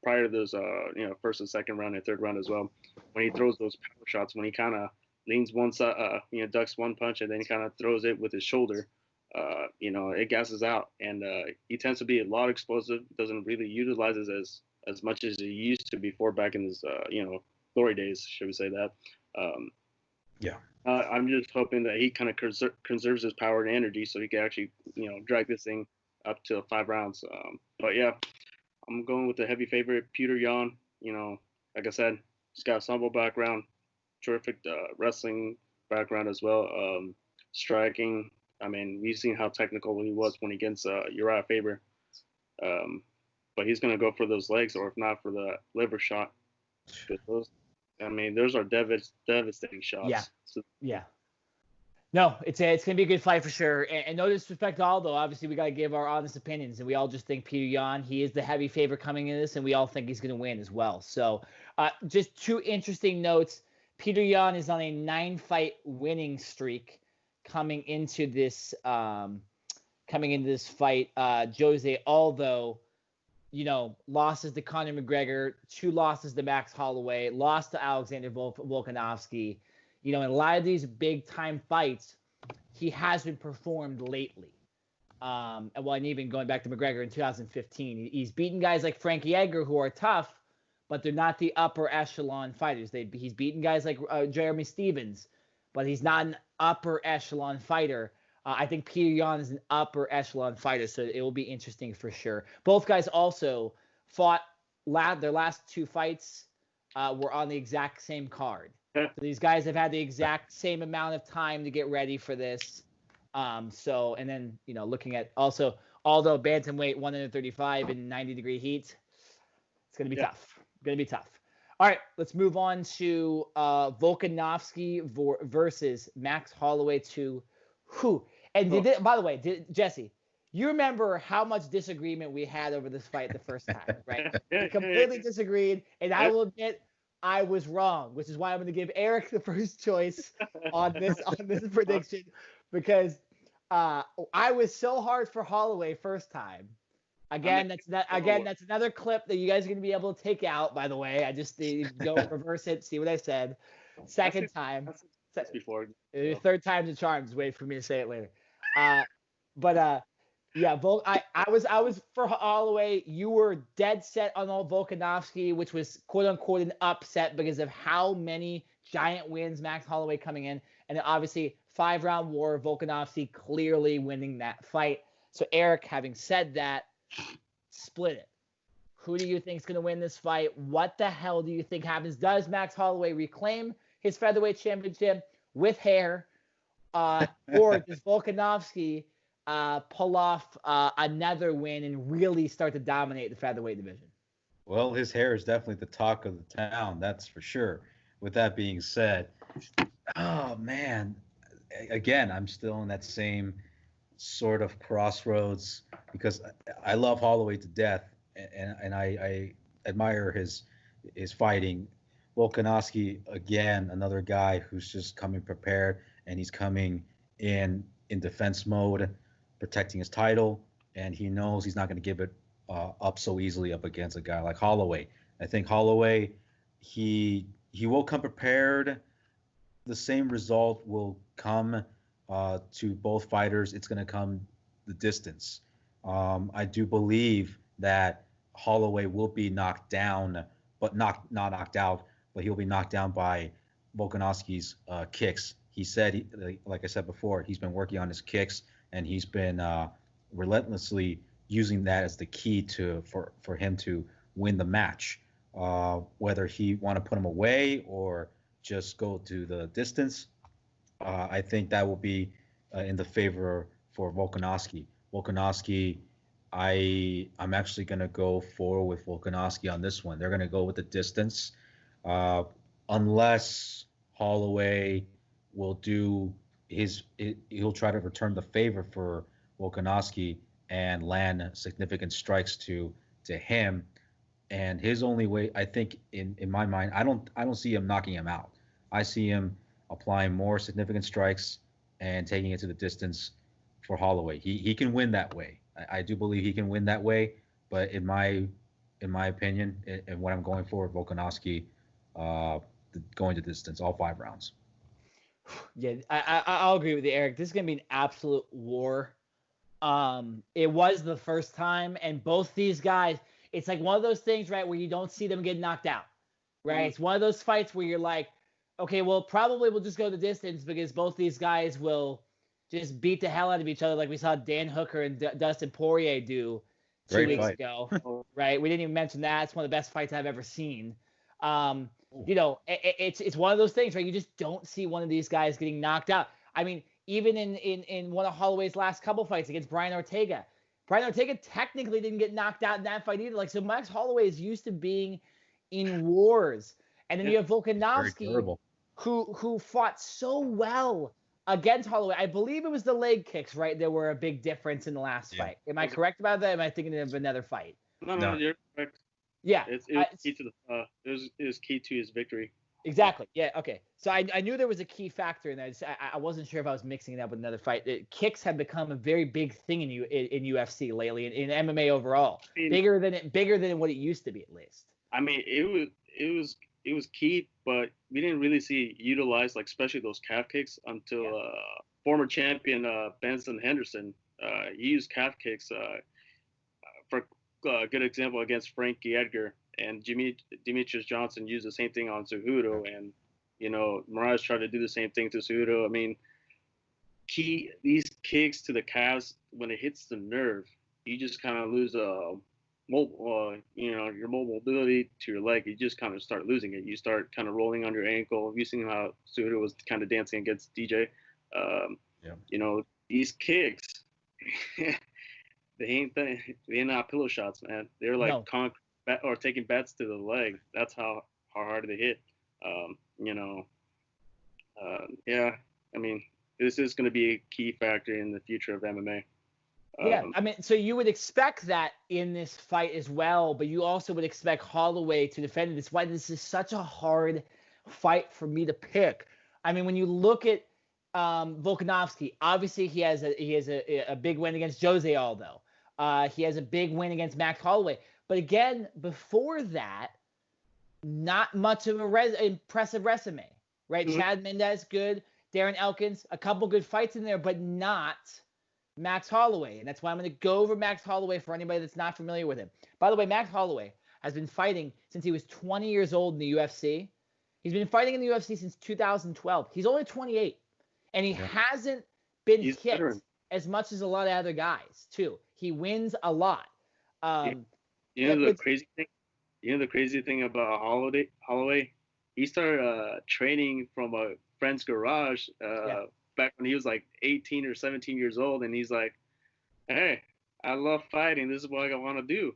prior to those 1st and 2nd round and 3rd round as well, when he throws those power shots, when he kind of leans one side, ducks one punch, and then he kind of throws it with his shoulder. It gasses out, and he tends to be a lot explosive. Doesn't really utilize it as much as he used to before, back in his glory days, should we say that? I'm just hoping that he kind of conserves his power and energy, so he can actually drag this thing up to 5 rounds. But yeah, I'm going with the heavy favorite, Peter Yan. Like I said, he's got a sambo background, terrific wrestling background as well, striking. I mean, we've seen how technical he was when against Uriah Faber. But he's going to go for those legs, or if not, for the liver shot. Those are devastating shots. Yeah. No, it's going to be a good fight for sure. And no disrespect to Aldo. Obviously, we got to give our honest opinions. And we all just think Peter Yan, he is the heavy favorite coming in this, and we all think he's going to win as well. So just 2 interesting notes. Peter Yan is on a 9-fight winning streak coming into this fight. Jose Aldo, losses to Conor McGregor, 2 losses to Max Holloway, lost to Alexander Volkanovski. In a lot of these big time fights, he hasn't performed lately. And even going back to McGregor in 2015, he's beaten guys like Frankie Edgar, who are tough, but they're not the upper echelon fighters. He's beaten guys like Jeremy Stevens, but he's not an upper echelon fighter. I think Peter Yan is an upper echelon fighter, so it will be interesting for sure. Both guys also fought their last 2 fights were on the exact same card. So these guys have had the exact same amount of time to get ready for this. And then looking at also Aldo bantamweight 135 in 90-degree heat, it's gonna be tough. All right, let's move on to Volkanovski versus Max Holloway 2. And by the way, Jesse, you remember how much disagreement we had over this fight the first time, right? We completely disagreed, and I will admit I was wrong, which is why I'm going to give Eric the first choice on this prediction, because I was so hard for Holloway first time. That's another clip that you guys are going to be able to take out, by the way. I just go reverse it, see what I said. Second time. That's before. 3rd time's a charm. Just wait for me to say it later. I was for Holloway. You were dead set on all Volkanovski, which was quote unquote an upset because of how many giant wins Max Holloway coming in, and then obviously 5-round war, Volkanovski clearly winning that fight. So Eric, having said that, split it. Who do you think is going to win this fight? What the hell do you think happens? Does Max Holloway reclaim his featherweight championship with hair, or does Volkanovski pull off another win and really start to dominate the featherweight division? Well, his hair is definitely the talk of the town, that's for sure. With that being said, oh man, again, I'm still in that same sort of crossroads, because I love Holloway to death, and I admire his is fighting. Volkanovski, again, another guy who's just coming prepared, and he's coming in defense mode, protecting his title, and he knows he's not going to give it up so easily up against a guy like Holloway. I think Holloway, he will come prepared. The same result will come to both fighters. It's going to come the distance. I do believe that Holloway will be knocked down, but not knocked out, but he'll be knocked down by Volkanovski's kicks. He said, like I said before, he's been working on his kicks, and he's been relentlessly using that as the key for him to win the match. Whether he want to put him away or just go to the distance, I think that will be in the favor for Volkanovski. Volkanovski, I'm actually going to go forward with Volkanovski on this one. They're going to go with the distance, unless Holloway will do he'll try to return the favor for Volkanovski and land significant strikes to him. And his only way, I think, in my mind, I don't see him knocking him out. I see him applying more significant strikes and taking it to the distance for Holloway. He can win that way. I do believe he can win that way. But in my opinion, and what I'm going for, Volkanovski going to distance, all 5 rounds. Yeah, I'll agree with you, Eric. This is gonna be an absolute war. It was the first time, and both these guys, it's like one of those things, right, where you don't see them get knocked out, right? Mm-hmm. It's one of those fights where you're like, okay, well, probably we'll just go the distance because both these guys will just beat the hell out of each other, like we saw Dan Hooker and Dustin Poirier do 2 weeks ago, right? We didn't even mention that. It's one of the best fights I've ever seen. You know, it's one of those things, right? You just don't see one of these guys getting knocked out. I mean, even in one of Holloway's last couple fights against Brian Ortega technically didn't get knocked out in that fight either. Like, so Max Holloway is used to being in wars. And then you have Volkanovski, who fought so well against Holloway. I believe it was the leg kicks, right? There were a big difference in the last fight. Am I correct about that? Am I thinking of another fight? No, you're correct. Yeah, it was key to it was key to his victory. Exactly. Yeah. Okay. So I knew there was a key factor in that. I wasn't sure if I was mixing it up with another fight. Kicks have become a very big thing in UFC lately, in MMA overall. I mean, bigger than what it used to be, at least. I mean, it was key, but we didn't really see it utilized, like especially those calf kicks, until former champion Benson Henderson used calf kicks for a good example against Frankie Edgar, and Demetrius Johnson used the same thing on Cejudo, and Moraes tried to do the same thing to Cejudo. I mean, these kicks to the calves, when it hits the nerve, you just kind of lose your mobility to your leg. You just kind of start losing it. You start kind of rolling on your ankle. You've seen how Cejudo was kind of dancing against DJ. These kicks. They're not pillow shots, man. They're like concrete or taking bats to the leg. That's how hard they hit. I mean, this is going to be a key factor in the future of MMA. I mean, so you would expect that in this fight as well, but you also would expect Holloway to defend it. That's why this is such a hard fight for me to pick. I mean, when you look at Volkanovski, obviously he has a big win against Jose Aldo. He has a big win against Max Holloway. But again, before that, not much of a impressive resume, right? Mm-hmm. Chad Mendez, good. Darren Elkins, a couple good fights in there, but not Max Holloway. And that's why I'm going to go over Max Holloway for anybody that's not familiar with him. By the way, Max Holloway has been fighting since he was 20 years old in the UFC. He's been fighting in the UFC since 2012. He's only 28. And he hasn't been hit as much as a lot of other guys, too. He wins a lot. The crazy thing about Holloway, he started training from a friend's garage back when he was like 18 or 17 years old, and he's like, hey, I love fighting. This is what I want to do.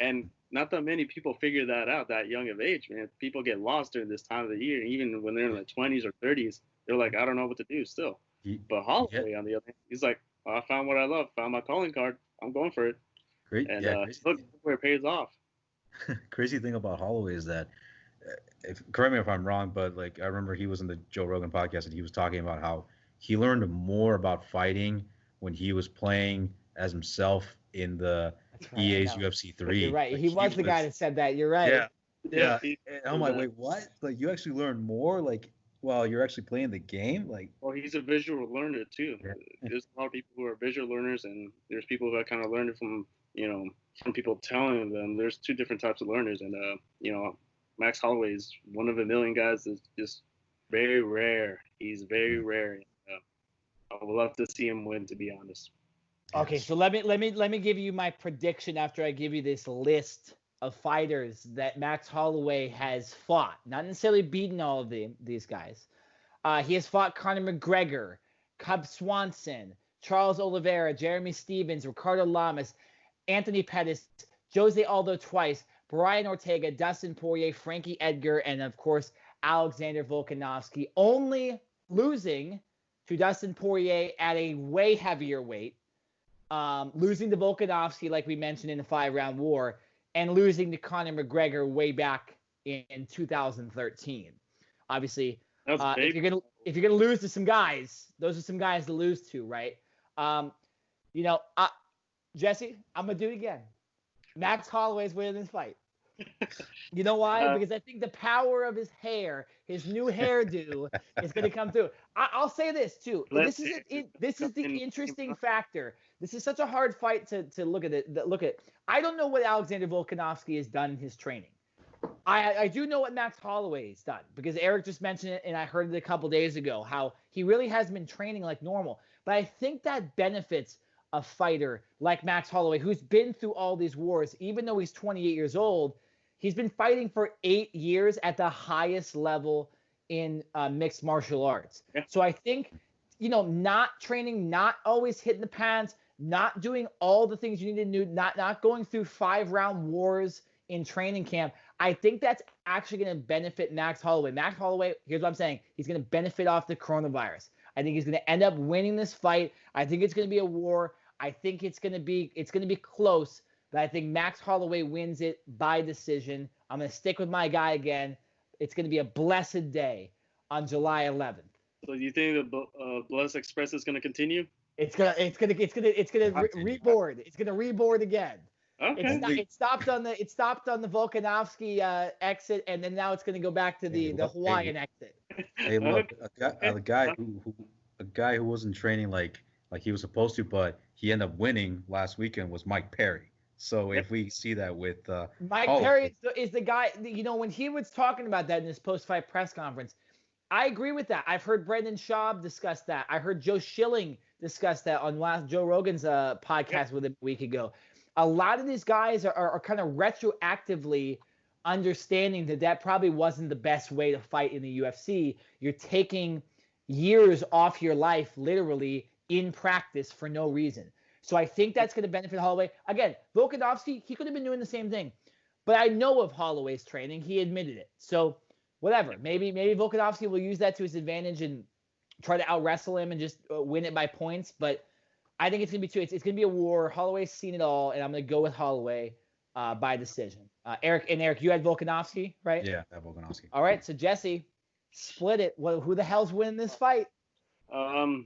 And not that many people figure that out that young of age, man. People get lost during this time of the year, even when they're in their 20s or 30s. They're like, I don't know what to do still. But Holloway, on the other hand, he's like, I found what I love, found my calling card. I'm going for it. Great. And look where it pays off. Crazy thing about Holloway is that correct me if I'm wrong, but like I remember he was in the Joe Rogan podcast and he was talking about how he learned more about fighting when he was playing as himself in the That's right. I EA's know. UFC You're 3. right. Like He was the guy that said that. You're right. yeah, yeah. he And I'm told like, that. wait, what? Like you actually learn more like while you're actually playing the game? Like Well, he's a visual learner too. yeah. There's a lot of people who are visual learners, and there's people who kind of learned it from from people telling them. There's two different types of learners, and Max Holloway is one of a million guys that's just very rare. He's very rare. I would love to see him win, to be honest. Okay, so let me give you my prediction after I give you this list of fighters that Max Holloway has fought. Not necessarily beaten all of these guys. He has fought Conor McGregor, Cub Swanson, Charles Oliveira, Jeremy Stevens, Ricardo Lamas, Anthony Pettis, Jose Aldo twice, Brian Ortega, Dustin Poirier, Frankie Edgar, and of course Alexander Volkanovski, only losing to Dustin Poirier at a way heavier weight, losing to Volkanovski like we mentioned in the 5-round war, and losing to Conor McGregor way back in 2013. Obviously, if you're gonna lose to some guys, those are some guys to lose to, right? Jesse, I'm gonna do it again. Max Holloway's winning this fight. You know why? Because I think the power of his hair, his new hairdo, is going to come through. I'll say this too. This is the interesting factor. This is such a hard fight to look at. I don't know what Alexander Volkanovski has done in his training. I do know what Max Holloway has done because Eric just mentioned it and I heard it a couple days ago how he really has been training like normal. But I think that benefits a fighter like Max Holloway, who's been through all these wars, even though he's 28 years old. He's been fighting for 8 years at the highest level in mixed martial arts. Yeah. So I think, not training, not always hitting the pads, not doing all the things you need to do, not going through 5-round wars in training camp. I think that's actually going to benefit Max Holloway. Max Holloway, here's what I'm saying. He's going to benefit off the coronavirus. I think he's going to end up winning this fight. I think it's going to be a war. I think it's going to be close. But I think Max Holloway wins it by decision. I'm going to stick with my guy again. It's going to be a blessed day on July 11th. So you think the Blessed Express is going to continue? It's gonna reboard. It's gonna reboard again. Okay. It stopped on the Volkanovski exit, and then now it's gonna go back to the Hawaiian exit. Hey, look, a guy who wasn't training like he was supposed to, but he ended up winning last weekend was Mike Perry. So if we see that with Mike Perry is the guy, when he was talking about that in his post-fight press conference, I agree with that. I've heard Brendan Schaub discuss that. I heard Joe Schilling discuss that on Joe Rogan's podcast with him a week ago. A lot of these guys are kind of retroactively understanding that probably wasn't the best way to fight in the UFC. You're taking years off your life, literally, in practice for no reason. So I think that's going to benefit Holloway. Again, Volkanovski, he could have been doing the same thing. But I know of Holloway's training. He admitted it. So whatever. Maybe Volkanovski will use that to his advantage and try to out-wrestle him and just win it by points. But I think it's going to be it's going to be a war. Holloway's seen it all, and I'm going to go with Holloway by decision. Eric, you had Volkanovski, right? Yeah, I have Volkanovski. All right, so Jesse, split it. Who the hell's winning this fight? To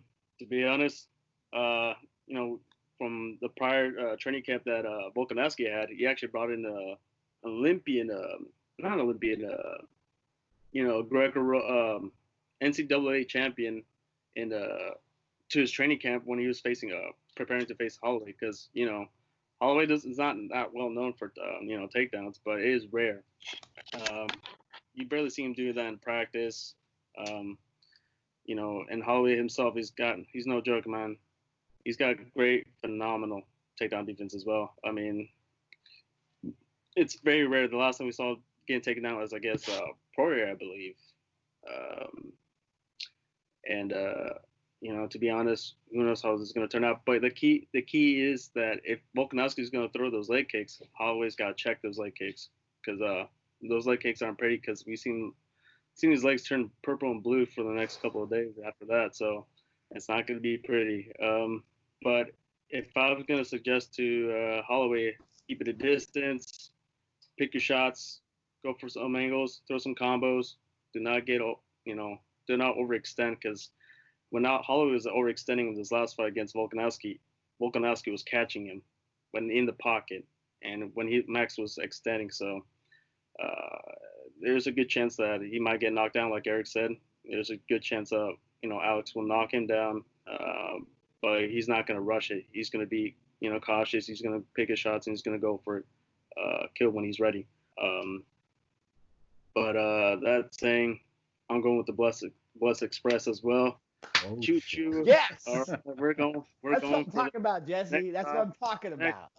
be honest, from the prior training camp that Volkanovski had, he actually brought in Greco NCAA champion to his training camp when he was preparing to face Holloway, because Holloway is not that well known for takedowns, but it is rare. You barely see him do that in practice. And Holloway himself, he's no joke, man. He's got great, phenomenal takedown defense as well. I mean, it's very rare. The last time we saw getting taken down was, I guess, Poirier, I believe. To be honest, who knows how this is going to turn out. But the key is that if Volkanovski is going to throw those leg kicks, Holloway's got to check those leg kicks, because those leg kicks aren't pretty, because we've seen his legs turn purple and blue for the next couple of days after that. So it's not going to be pretty. But if I was going to suggest to Holloway, keep it a distance, pick your shots, go for some angles, throw some combos. Do not get, do not overextend, because when Holloway was overextending in this last fight against Volkanovski was catching him when in the pocket, and when Max was extending. So there's a good chance that he might get knocked down, like Eric said. There's a good chance Alex will knock him down, but he's not going to rush it. He's going to be cautious. He's going to pick his shots, and he's going to go for kill when he's ready. But that saying, I'm going with the Bless Express as well. Oh, choo choo. Yes. We're going. That's what I'm talking about, Jesse. That's what I'm talking about.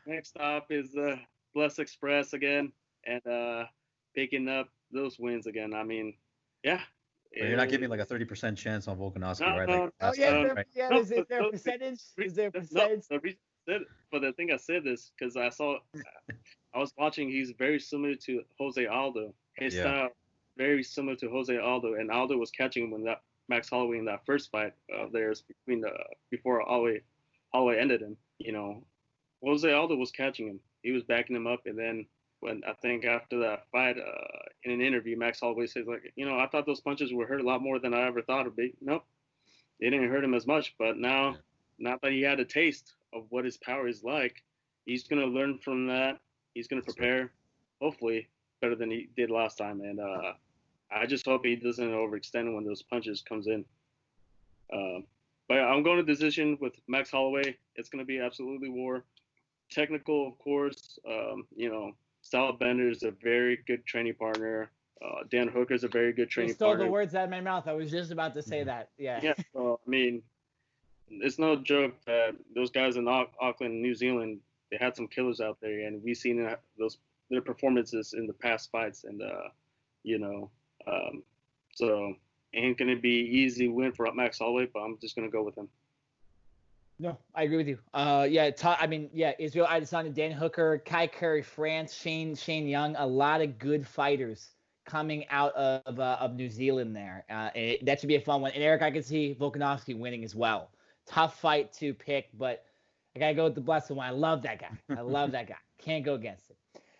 Next stop is the Bless Express again, and picking up those wins again. I mean, yeah. But you're not giving like a 30% chance on Volkanovski, right? No, Like, Oh yeah, right. Is there a percentage? Is there a percentage? But the thing I said this because I was watching. He's very similar to Jose Aldo. His style very similar to Jose Aldo, and Aldo was catching him when that Max Holloway in that first fight of theirs before Holloway ended him. Jose Aldo was catching him. He was backing him up, and then when I think after that fight, in an interview, Max Holloway says like, I thought those punches would hurt a lot more than I ever thought it'd be. Nope, they didn't hurt him as much. But now that he had a taste of what his power is like, he's gonna learn from that. He's gonna prepare, hopefully better than he did last time. And I just hope he doesn't overextend when those punches comes in. But I'm going to decision with Max Holloway. It's going to be absolutely war. Technical, of course. Style Bender is a very good training partner. Dan Hooker is a very good training partner. You stole the words out of my mouth. I was just about to say that. Yeah. Yeah. So, I mean, it's no joke that those guys in Auckland, New Zealand, they had some killers out there, and we've seen their performances in the past fights, and so ain't gonna be easy win for Max Holloway, but I'm just gonna go with him. No, I agree with you. Israel Adesanya, Dan Hooker, Kai Curry, France, Shane Young, a lot of good fighters coming out of New Zealand there. That should be a fun one. And Eric, I can see Volkanovski winning as well. Tough fight to pick, but I gotta go with the Blessed one. I love that guy. Can't go against it.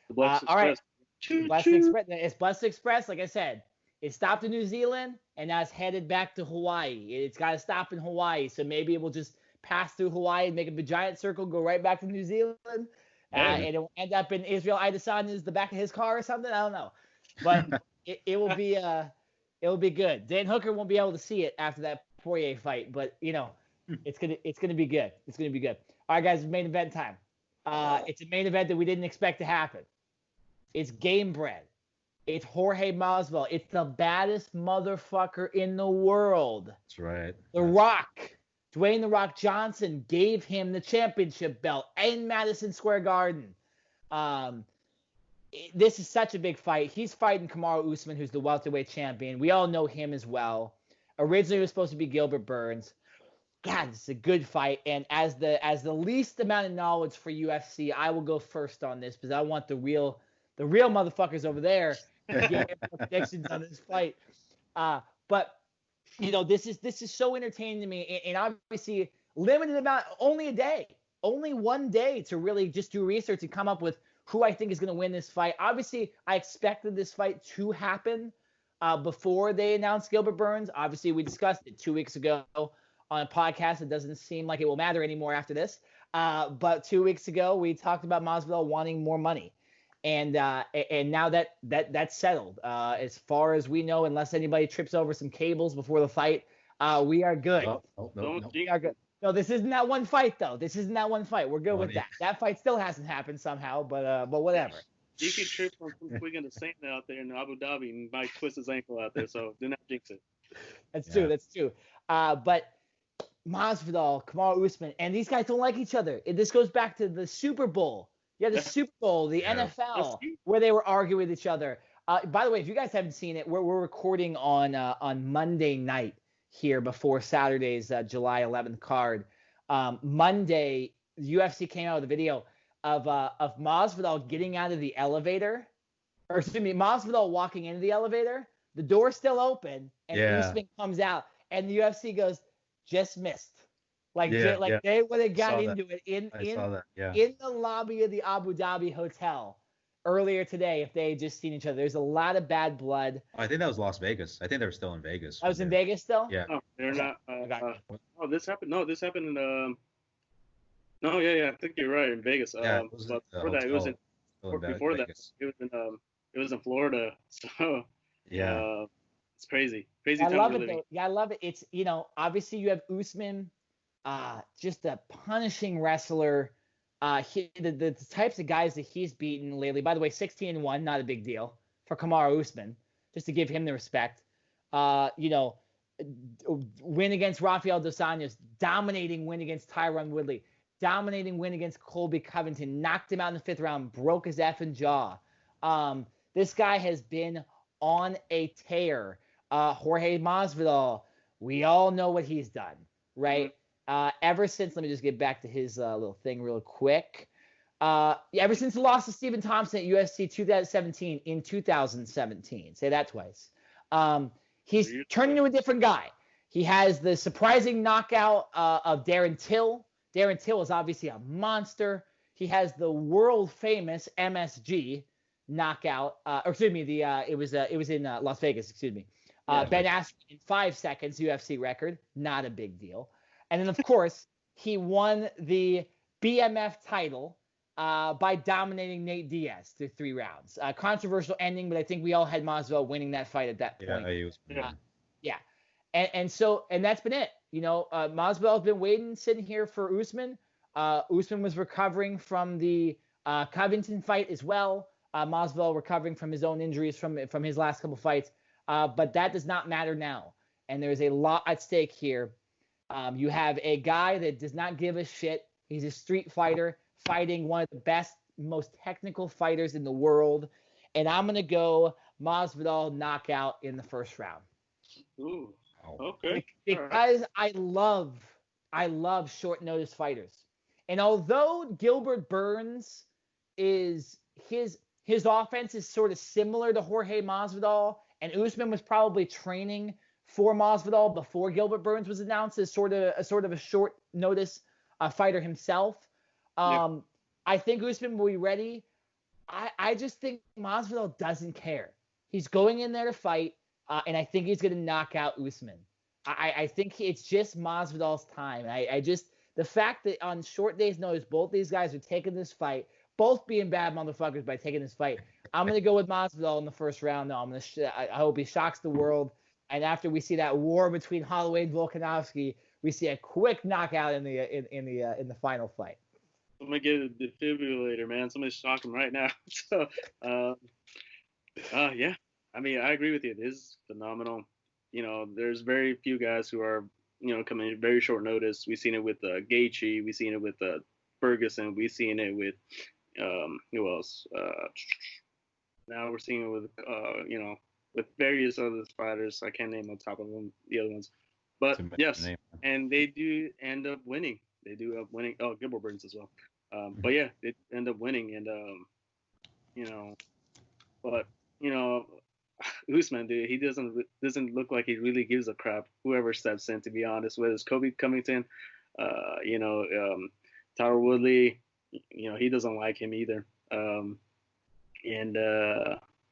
The Blessed all right. Express. Blessed Express. It's Blessed Express. Like I said, it stopped in New Zealand, and now it's headed back to Hawaii. It's got to stop in Hawaii, so maybe it will just pass through Hawaii and make a giant circle, go right back to New Zealand, and it'll end up in Israel Adesanya's the back of his car or something. I don't know, but it will be good. Dan Hooker won't be able to see it after that Poirier fight, but it's gonna be good. It's gonna be good. All right, guys, main event time. It's a main event that we didn't expect to happen. It's game bred. It's Jorge Masvidal. It's the baddest motherfucker in the world. That's right. The Rock. Dwayne "The Rock" Johnson gave him the championship belt in Madison Square Garden. This is such a big fight. He's fighting Kamaru Usman, who's the welterweight champion. We all know him as well. Originally, it was supposed to be Gilbert Burns. God, it's a good fight. And as the least amount of knowledge for UFC, I will go first on this because I want the real motherfuckers over there to get predictions on this fight. But this is so entertaining to me, and obviously limited amount, only one day to really just do research and come up with who I think is going to win this fight. Obviously, I expected this fight to happen before they announced Gilbert Burns. Obviously, we discussed it 2 weeks ago on a podcast. It doesn't seem like it will matter anymore after this. But 2 weeks ago, we talked about Masvidal wanting more money. And now that's settled. As far as we know, unless anybody trips over some cables before the fight, we are good. No. We are good. No, this isn't that one fight, though. We're good with that. That fight still hasn't happened somehow, but whatever. He could trip on some Quick and the Saint out there in Abu Dhabi and might twist his ankle out there, so do not jinx it. That's true. But Masvidal, Kamaru Usman, and these guys don't like each other. This goes back to the Super Bowl. Yeah, the Super Bowl, the NFL, where they were arguing with each other. By the way, if you guys haven't seen it, we're recording on Monday night here before Saturday's July 11th card. Monday, UFC came out with a video of Masvidal getting out of the elevator, or excuse me, Masvidal walking into the elevator. The door's still open, and Usman comes out, and the UFC goes, just missed. They would have got into it in the lobby of the Abu Dhabi hotel earlier today if they had just seen each other. There's a lot of bad blood. I think that was Las Vegas. I think they were still in Vegas. I was in Vegas still? Yeah. No, they're Okay. not. Oh, this happened. No, this happened in. No, yeah. I think you're right in Vegas. Yeah, it was But the before that, it was hotel still in before that, Vegas. it was in Florida. So Yeah. it's crazy. Crazy I time love we're it living. though. Yeah, I love it. It's, obviously you have Usman, just a punishing wrestler. The types of guys that he's beaten lately. By the way, 16-1, not a big deal for Kamaru Usman, just to give him the respect. Win against Rafael dos Anjos, dominating win against Tyron Woodley, dominating win against Colby Covington, knocked him out in the 5th round, broke his effing jaw. This guy has been on a tear. Jorge Masvidal, we all know what he's done, right? Ever since, let me just get back to his little thing real quick. Ever since the loss to Stephen Thompson at UFC 2017 in 2017, say that twice, he's turned into a different guy. He has the surprising knockout of Darren Till. Darren Till is obviously a monster. He has the world famous MSG knockout. It was in Las Vegas. Excuse me. Ben Askren in 5 seconds, UFC record, not a big deal. And then, of course, he won the BMF title by dominating Nate Diaz through 3 rounds. Controversial ending, but I think we all had Masvidal winning that fight at that point. Yeah, he was. Yeah. And that's been it. Masvidal's been waiting, sitting here for Usman. Usman was recovering from the Covington fight as well. Masvidal recovering from his own injuries from his last couple fights. But that does not matter now. And there's a lot at stake here. You have a guy that does not give a shit. He's a street fighter fighting one of the best, most technical fighters in the world. And I'm going to go Masvidal knockout in the 1st round. Ooh, okay. Because I love short notice fighters. And although Gilbert Burns is his offense is sort of similar to Jorge Masvidal, and Usman was probably training for Masvidal before Gilbert Burns was announced as sort of a short notice fighter himself. I think Usman will be ready. I just think Masvidal doesn't care. He's going in there to fight, and I think he's going to knock out Usman. I think it's just Masvidal's time. The fact that on short days' notice, both these guys are taking this fight, both being bad motherfuckers by taking this fight. I'm going to go with Masvidal in the 1st round. No, I hope he shocks the world. And after we see that war between Holloway and Volkanovski, we see a quick knockout in the final fight. I'm gonna get a defibrillator, man. Somebody shock him right now. So, yeah. I mean, I agree with you. It is phenomenal. There's very few guys who are, coming in very short notice. We've seen it with Gaethje. We've seen it with Ferguson. We've seen it with who else? Now we're seeing it with with various other fighters. I can't name on top of them the other ones, but yes, and they do end up winning. They do end up winning. Oh, Gilbert Burns as well. But yeah, they end up winning, and Usman, dude, he doesn't look like he really gives a crap. Whoever steps in, to be honest, whether it's Kobe Covington, Tyron Woodley, he doesn't like him either. And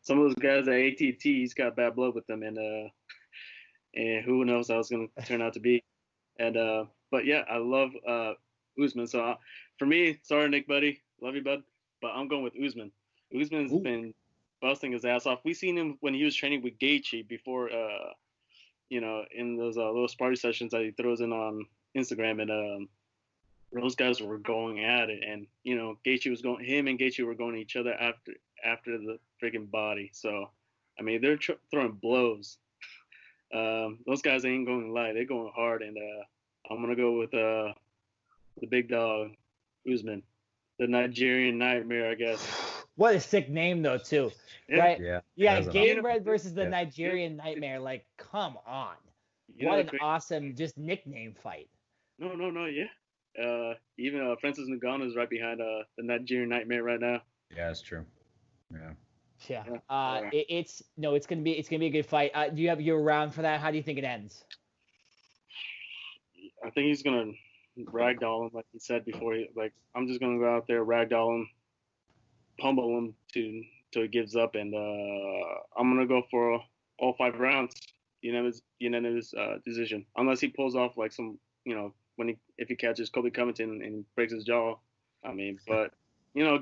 some of those guys at ATT, he's got bad blood with them, and who knows how it's gonna turn out to be. And but yeah, I love Usman. So for me, sorry Nick, buddy, love you, bud, but I'm going with Usman. Usman's been busting his ass off. We seen him when he was training with Gaethje before, in those little sparring sessions that he throws in on Instagram, and those guys were going at it, and him and Gaethje were going at each other after the freaking body. So, I mean, they're throwing blows. Those guys ain't going light. They're going hard, and I'm gonna go with the big dog, Usman, the Nigerian Nightmare, I guess. What a sick name, though, too. Yeah. Right? Yeah. Gamebred versus the Nigerian Nightmare. Like, come on. What an awesome just nickname fight. No, yeah. Even Francis Ngannou is right behind the Nigerian Nightmare right now. Yeah, that's true. Yeah. It's gonna be a good fight. Do you have you around for that? How do you think it ends? I think he's gonna ragdoll him, like he said before. I'm just gonna go out there, ragdoll him, pummel him till he gives up, and I'm gonna go for all 5 rounds. Unanimous decision, unless he pulls off like some, if he catches Kobe Covington and breaks his jaw. I mean, but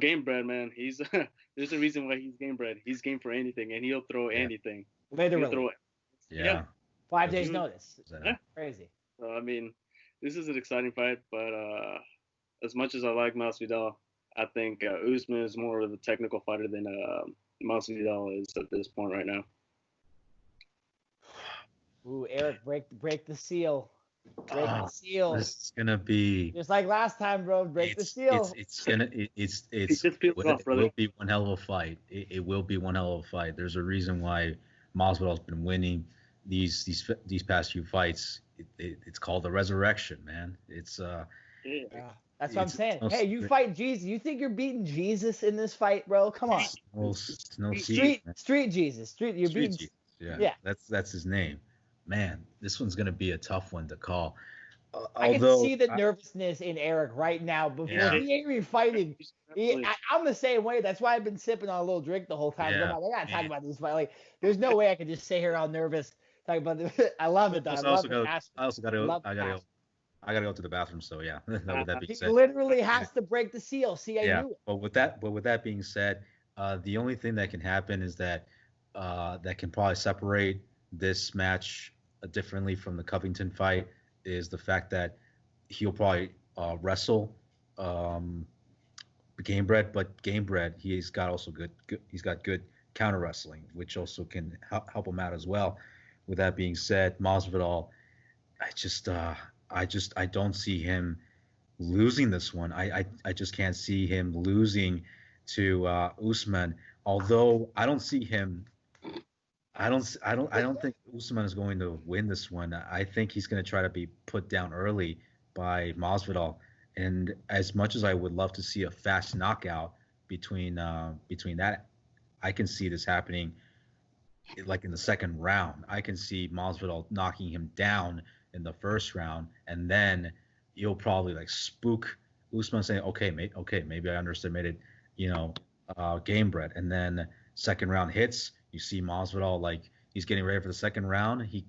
game bred, man. He's there's a reason why he's game bred. He's game for anything, and he'll throw anything. Literally. He'll throw it. Yeah. 5 days notice. Yeah. Crazy. So I mean, this is an exciting fight, but as much as I like Masvidal, I think Usman is more of a technical fighter than Masvidal is at this point right now. Ooh, Eric, break the seal. Break the seal. This is gonna be just like last time, bro. Break the seal. It will be one hell of a fight. It will be one hell of a fight. There's a reason why Masvidal's been winning these past few fights. It's called the resurrection, man. It's that's what I'm saying. Hey, you fight Jesus. You think you're beating Jesus in this fight, bro? Come on. Street Jesus. You're beating. Jesus. Yeah. That's his name. Man, this one's gonna be a tough one to call. I can see the nervousness in Eric right now before he ain't even fighting. I'm the same way. That's why I've been sipping on a little drink the whole time. I gotta talk about this fight. Like, there's no way I could just sit here all nervous talking about this. I love it though. I gotta go to the bathroom. So yeah. With that being said, he literally has to break the seal. See, I knew it. But with that being said, the only thing that can happen is that that can probably separate this match differently from the Covington fight is the fact that he'll probably wrestle game bred, but game bred he's got good counter wrestling, which also can help him out as well. With that being said, Masvidal, I don't see him losing this one. I just can't see him losing to Usman. Although I don't see him. I don't think Usman is going to win this one. I think he's going to try to be put down early by Masvidal. And as much as I would love to see a fast knockout between that, I can see this happening like in the second round. I can see Masvidal knocking him down in the first round, and then you'll probably like spook Usman saying, okay, maybe I underestimated, game bred. And then second round hits. You see Masvidal like he's getting ready for the second round. He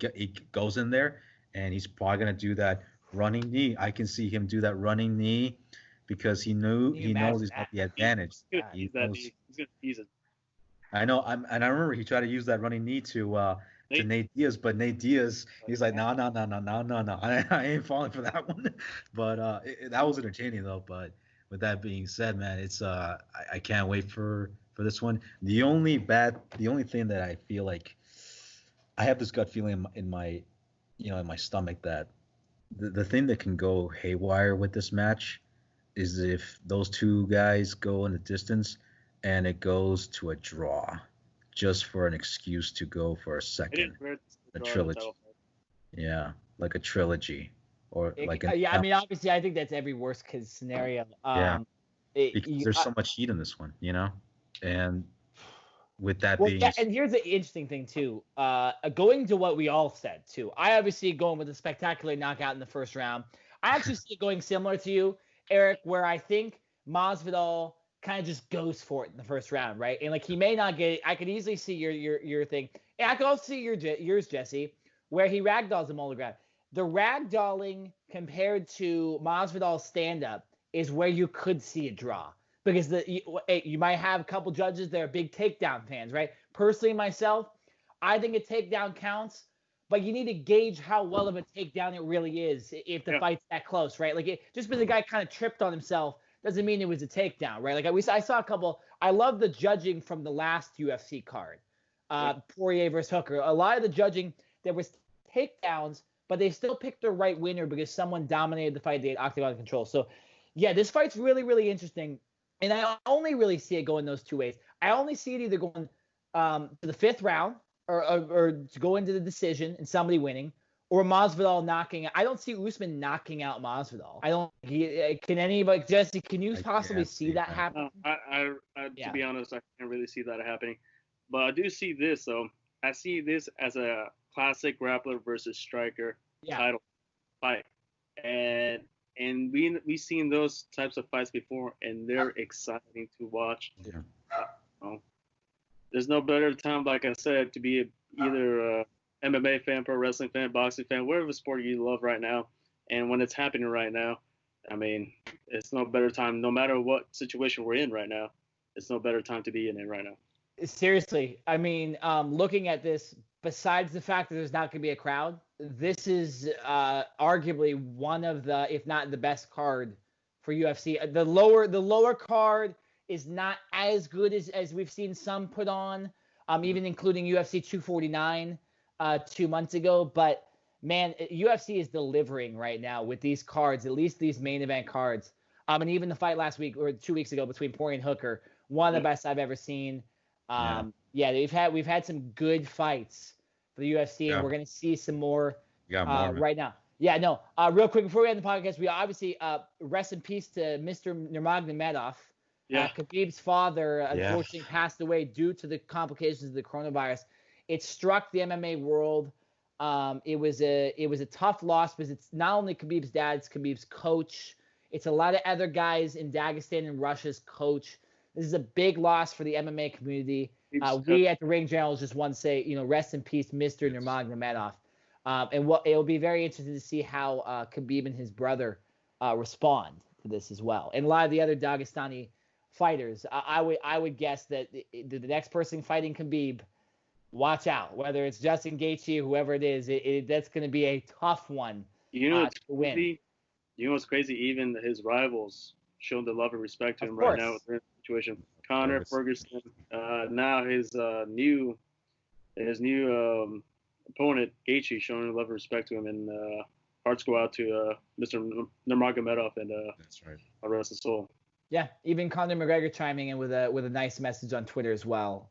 goes in there and he's probably gonna do that running knee. I can see him do that running knee because he knows he's got the advantage. He's gonna use it. I know. And I remember he tried to use that running knee to Nate Diaz, but Nate Diaz he's like no, I ain't falling for that one. But that was entertaining though. But with that being said, man, it's I can't wait for this one. The only thing that I feel like I have this gut feeling in my stomach that the thing that can go haywire with this match is if those two guys go in the distance and it goes to a draw just for an excuse to go for a second, a trilogy. Yeah, like a trilogy or I mean, obviously, I think that's every worst case scenario. Because there's so much heat in this one, And with that being, and here's the interesting thing too. Going to what we all said too. I obviously going with a spectacular knockout in the first round. I actually see it going similar to you, Eric, where I think Masvidal kind of just goes for it in the first round, right? And like he may not get it. I could easily see your thing. And I could also see yours, Jesse, where he ragdolls him all the ground. The ragdolling compared to Masvidal's stand-up is where you could see a draw. Because you might have a couple judges that are big takedown fans, right? Personally, myself, I think a takedown counts, but you need to gauge how well of a takedown it really is if the fight's that close, right? Like just because the guy kind of tripped on himself doesn't mean it was a takedown, right? Like I saw a couple. I love the judging from the last UFC card, Poirier versus Hooker. A lot of the judging there was takedowns, but they still picked the right winner because someone dominated the fight. They had octagon control. So yeah, this fight's really, really interesting. And I only really see it going those two ways. I only see it either going to the fifth round or to go into the decision and somebody winning, or Masvidal knocking. I don't see Usman knocking out Masvidal. I don't. Can anybody, Jesse? Can you possibly see that happen? To be honest, I can't really see that happening. But I do see this. So I see this as a classic grappler versus striker title fight, and we've seen those types of fights before, and they're exciting to watch. Yeah. there's no better time, like I said, to be either a MMA fan, pro wrestling fan, boxing fan, whatever sport you love right now. And when it's happening right now, I mean, it's no better time, no matter what situation we're in right now, it's no better time to be in it right now. Seriously, I mean, looking at this, besides the fact that there's not going to be a crowd, this is arguably one of the, if not the best card for UFC. The lower card is not as good as we've seen some put on, even including UFC 249 2 months ago. But man, UFC is delivering right now with these cards, at least these main event cards. And even the fight last week or 2 weeks ago between Poirier and Hooker, one of the best I've ever seen. We've had some good fights for the UFC, and we're gonna see some more right now. Yeah, no. Real quick before we end the podcast, we obviously rest in peace to Mr. Nurmagomedov. Khabib's father unfortunately passed away due to the complications of the coronavirus. It struck the MMA world. It was a tough loss because it's not only Khabib's dad, it's Khabib's coach. It's a lot of other guys in Dagestan and Russia's coach. This is a big loss for the MMA community. We at the Ring Generals just want to say, rest in peace, Mr. Nurmagomedov. And it'll be very interesting to see how Khabib and his brother respond to this as well. And a lot of the other Dagestani fighters, I would guess that the next person fighting Khabib, watch out. Whether it's Justin Gaethje, whoever it is, that's going to be a tough one to win. You know what's crazy? Even his rivals showed the love and respect to him right now with the situation. Conor Ferguson, now his new opponent Gaethje showing love and respect to him, and hearts go out to Mr. Nurmagomedov and that's right. Rest his soul. Yeah, even Conor McGregor chiming in with a nice message on Twitter as well.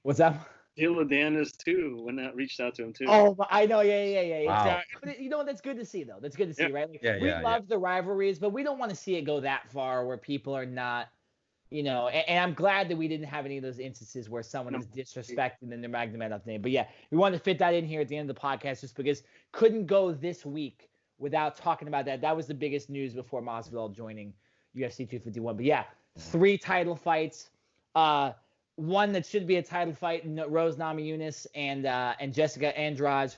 What's up? Dilla Danis too, when that reached out to him too. Oh, I know, yeah. Wow. But you know what? That's good to see, though. That's good to see, right? Like, we love the rivalries, but we don't want to see it go that far where people are not, And I'm glad that we didn't have any of those instances where someone is disrespecting the Nurmagomedov name. But yeah, we wanted to fit that in here at the end of the podcast, just because couldn't go this week without talking about that. That was the biggest news before Masvidal joining UFC 251. But yeah, 3 title fights. One that should be a title fight, Rose Namajunas and Jessica Andrade.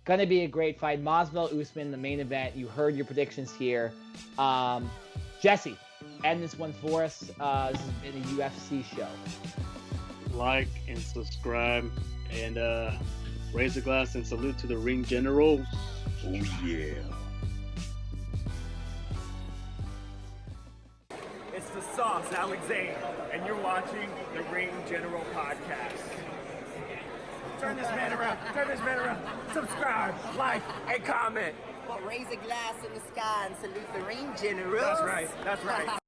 Gonna be a great fight. Masvidal Usman, the main event. You heard your predictions here. Jesse, end this one for us. This has been a UFC show. Like and subscribe and raise a glass and salute to the Ring Generals. Oh yeah. It's the Sauce, Alex Zane, and you're watching the Ring General Podcast. Turn this man around. Subscribe, like, and comment. Well, raise a glass in the sky and salute the Ring Generals. That's right.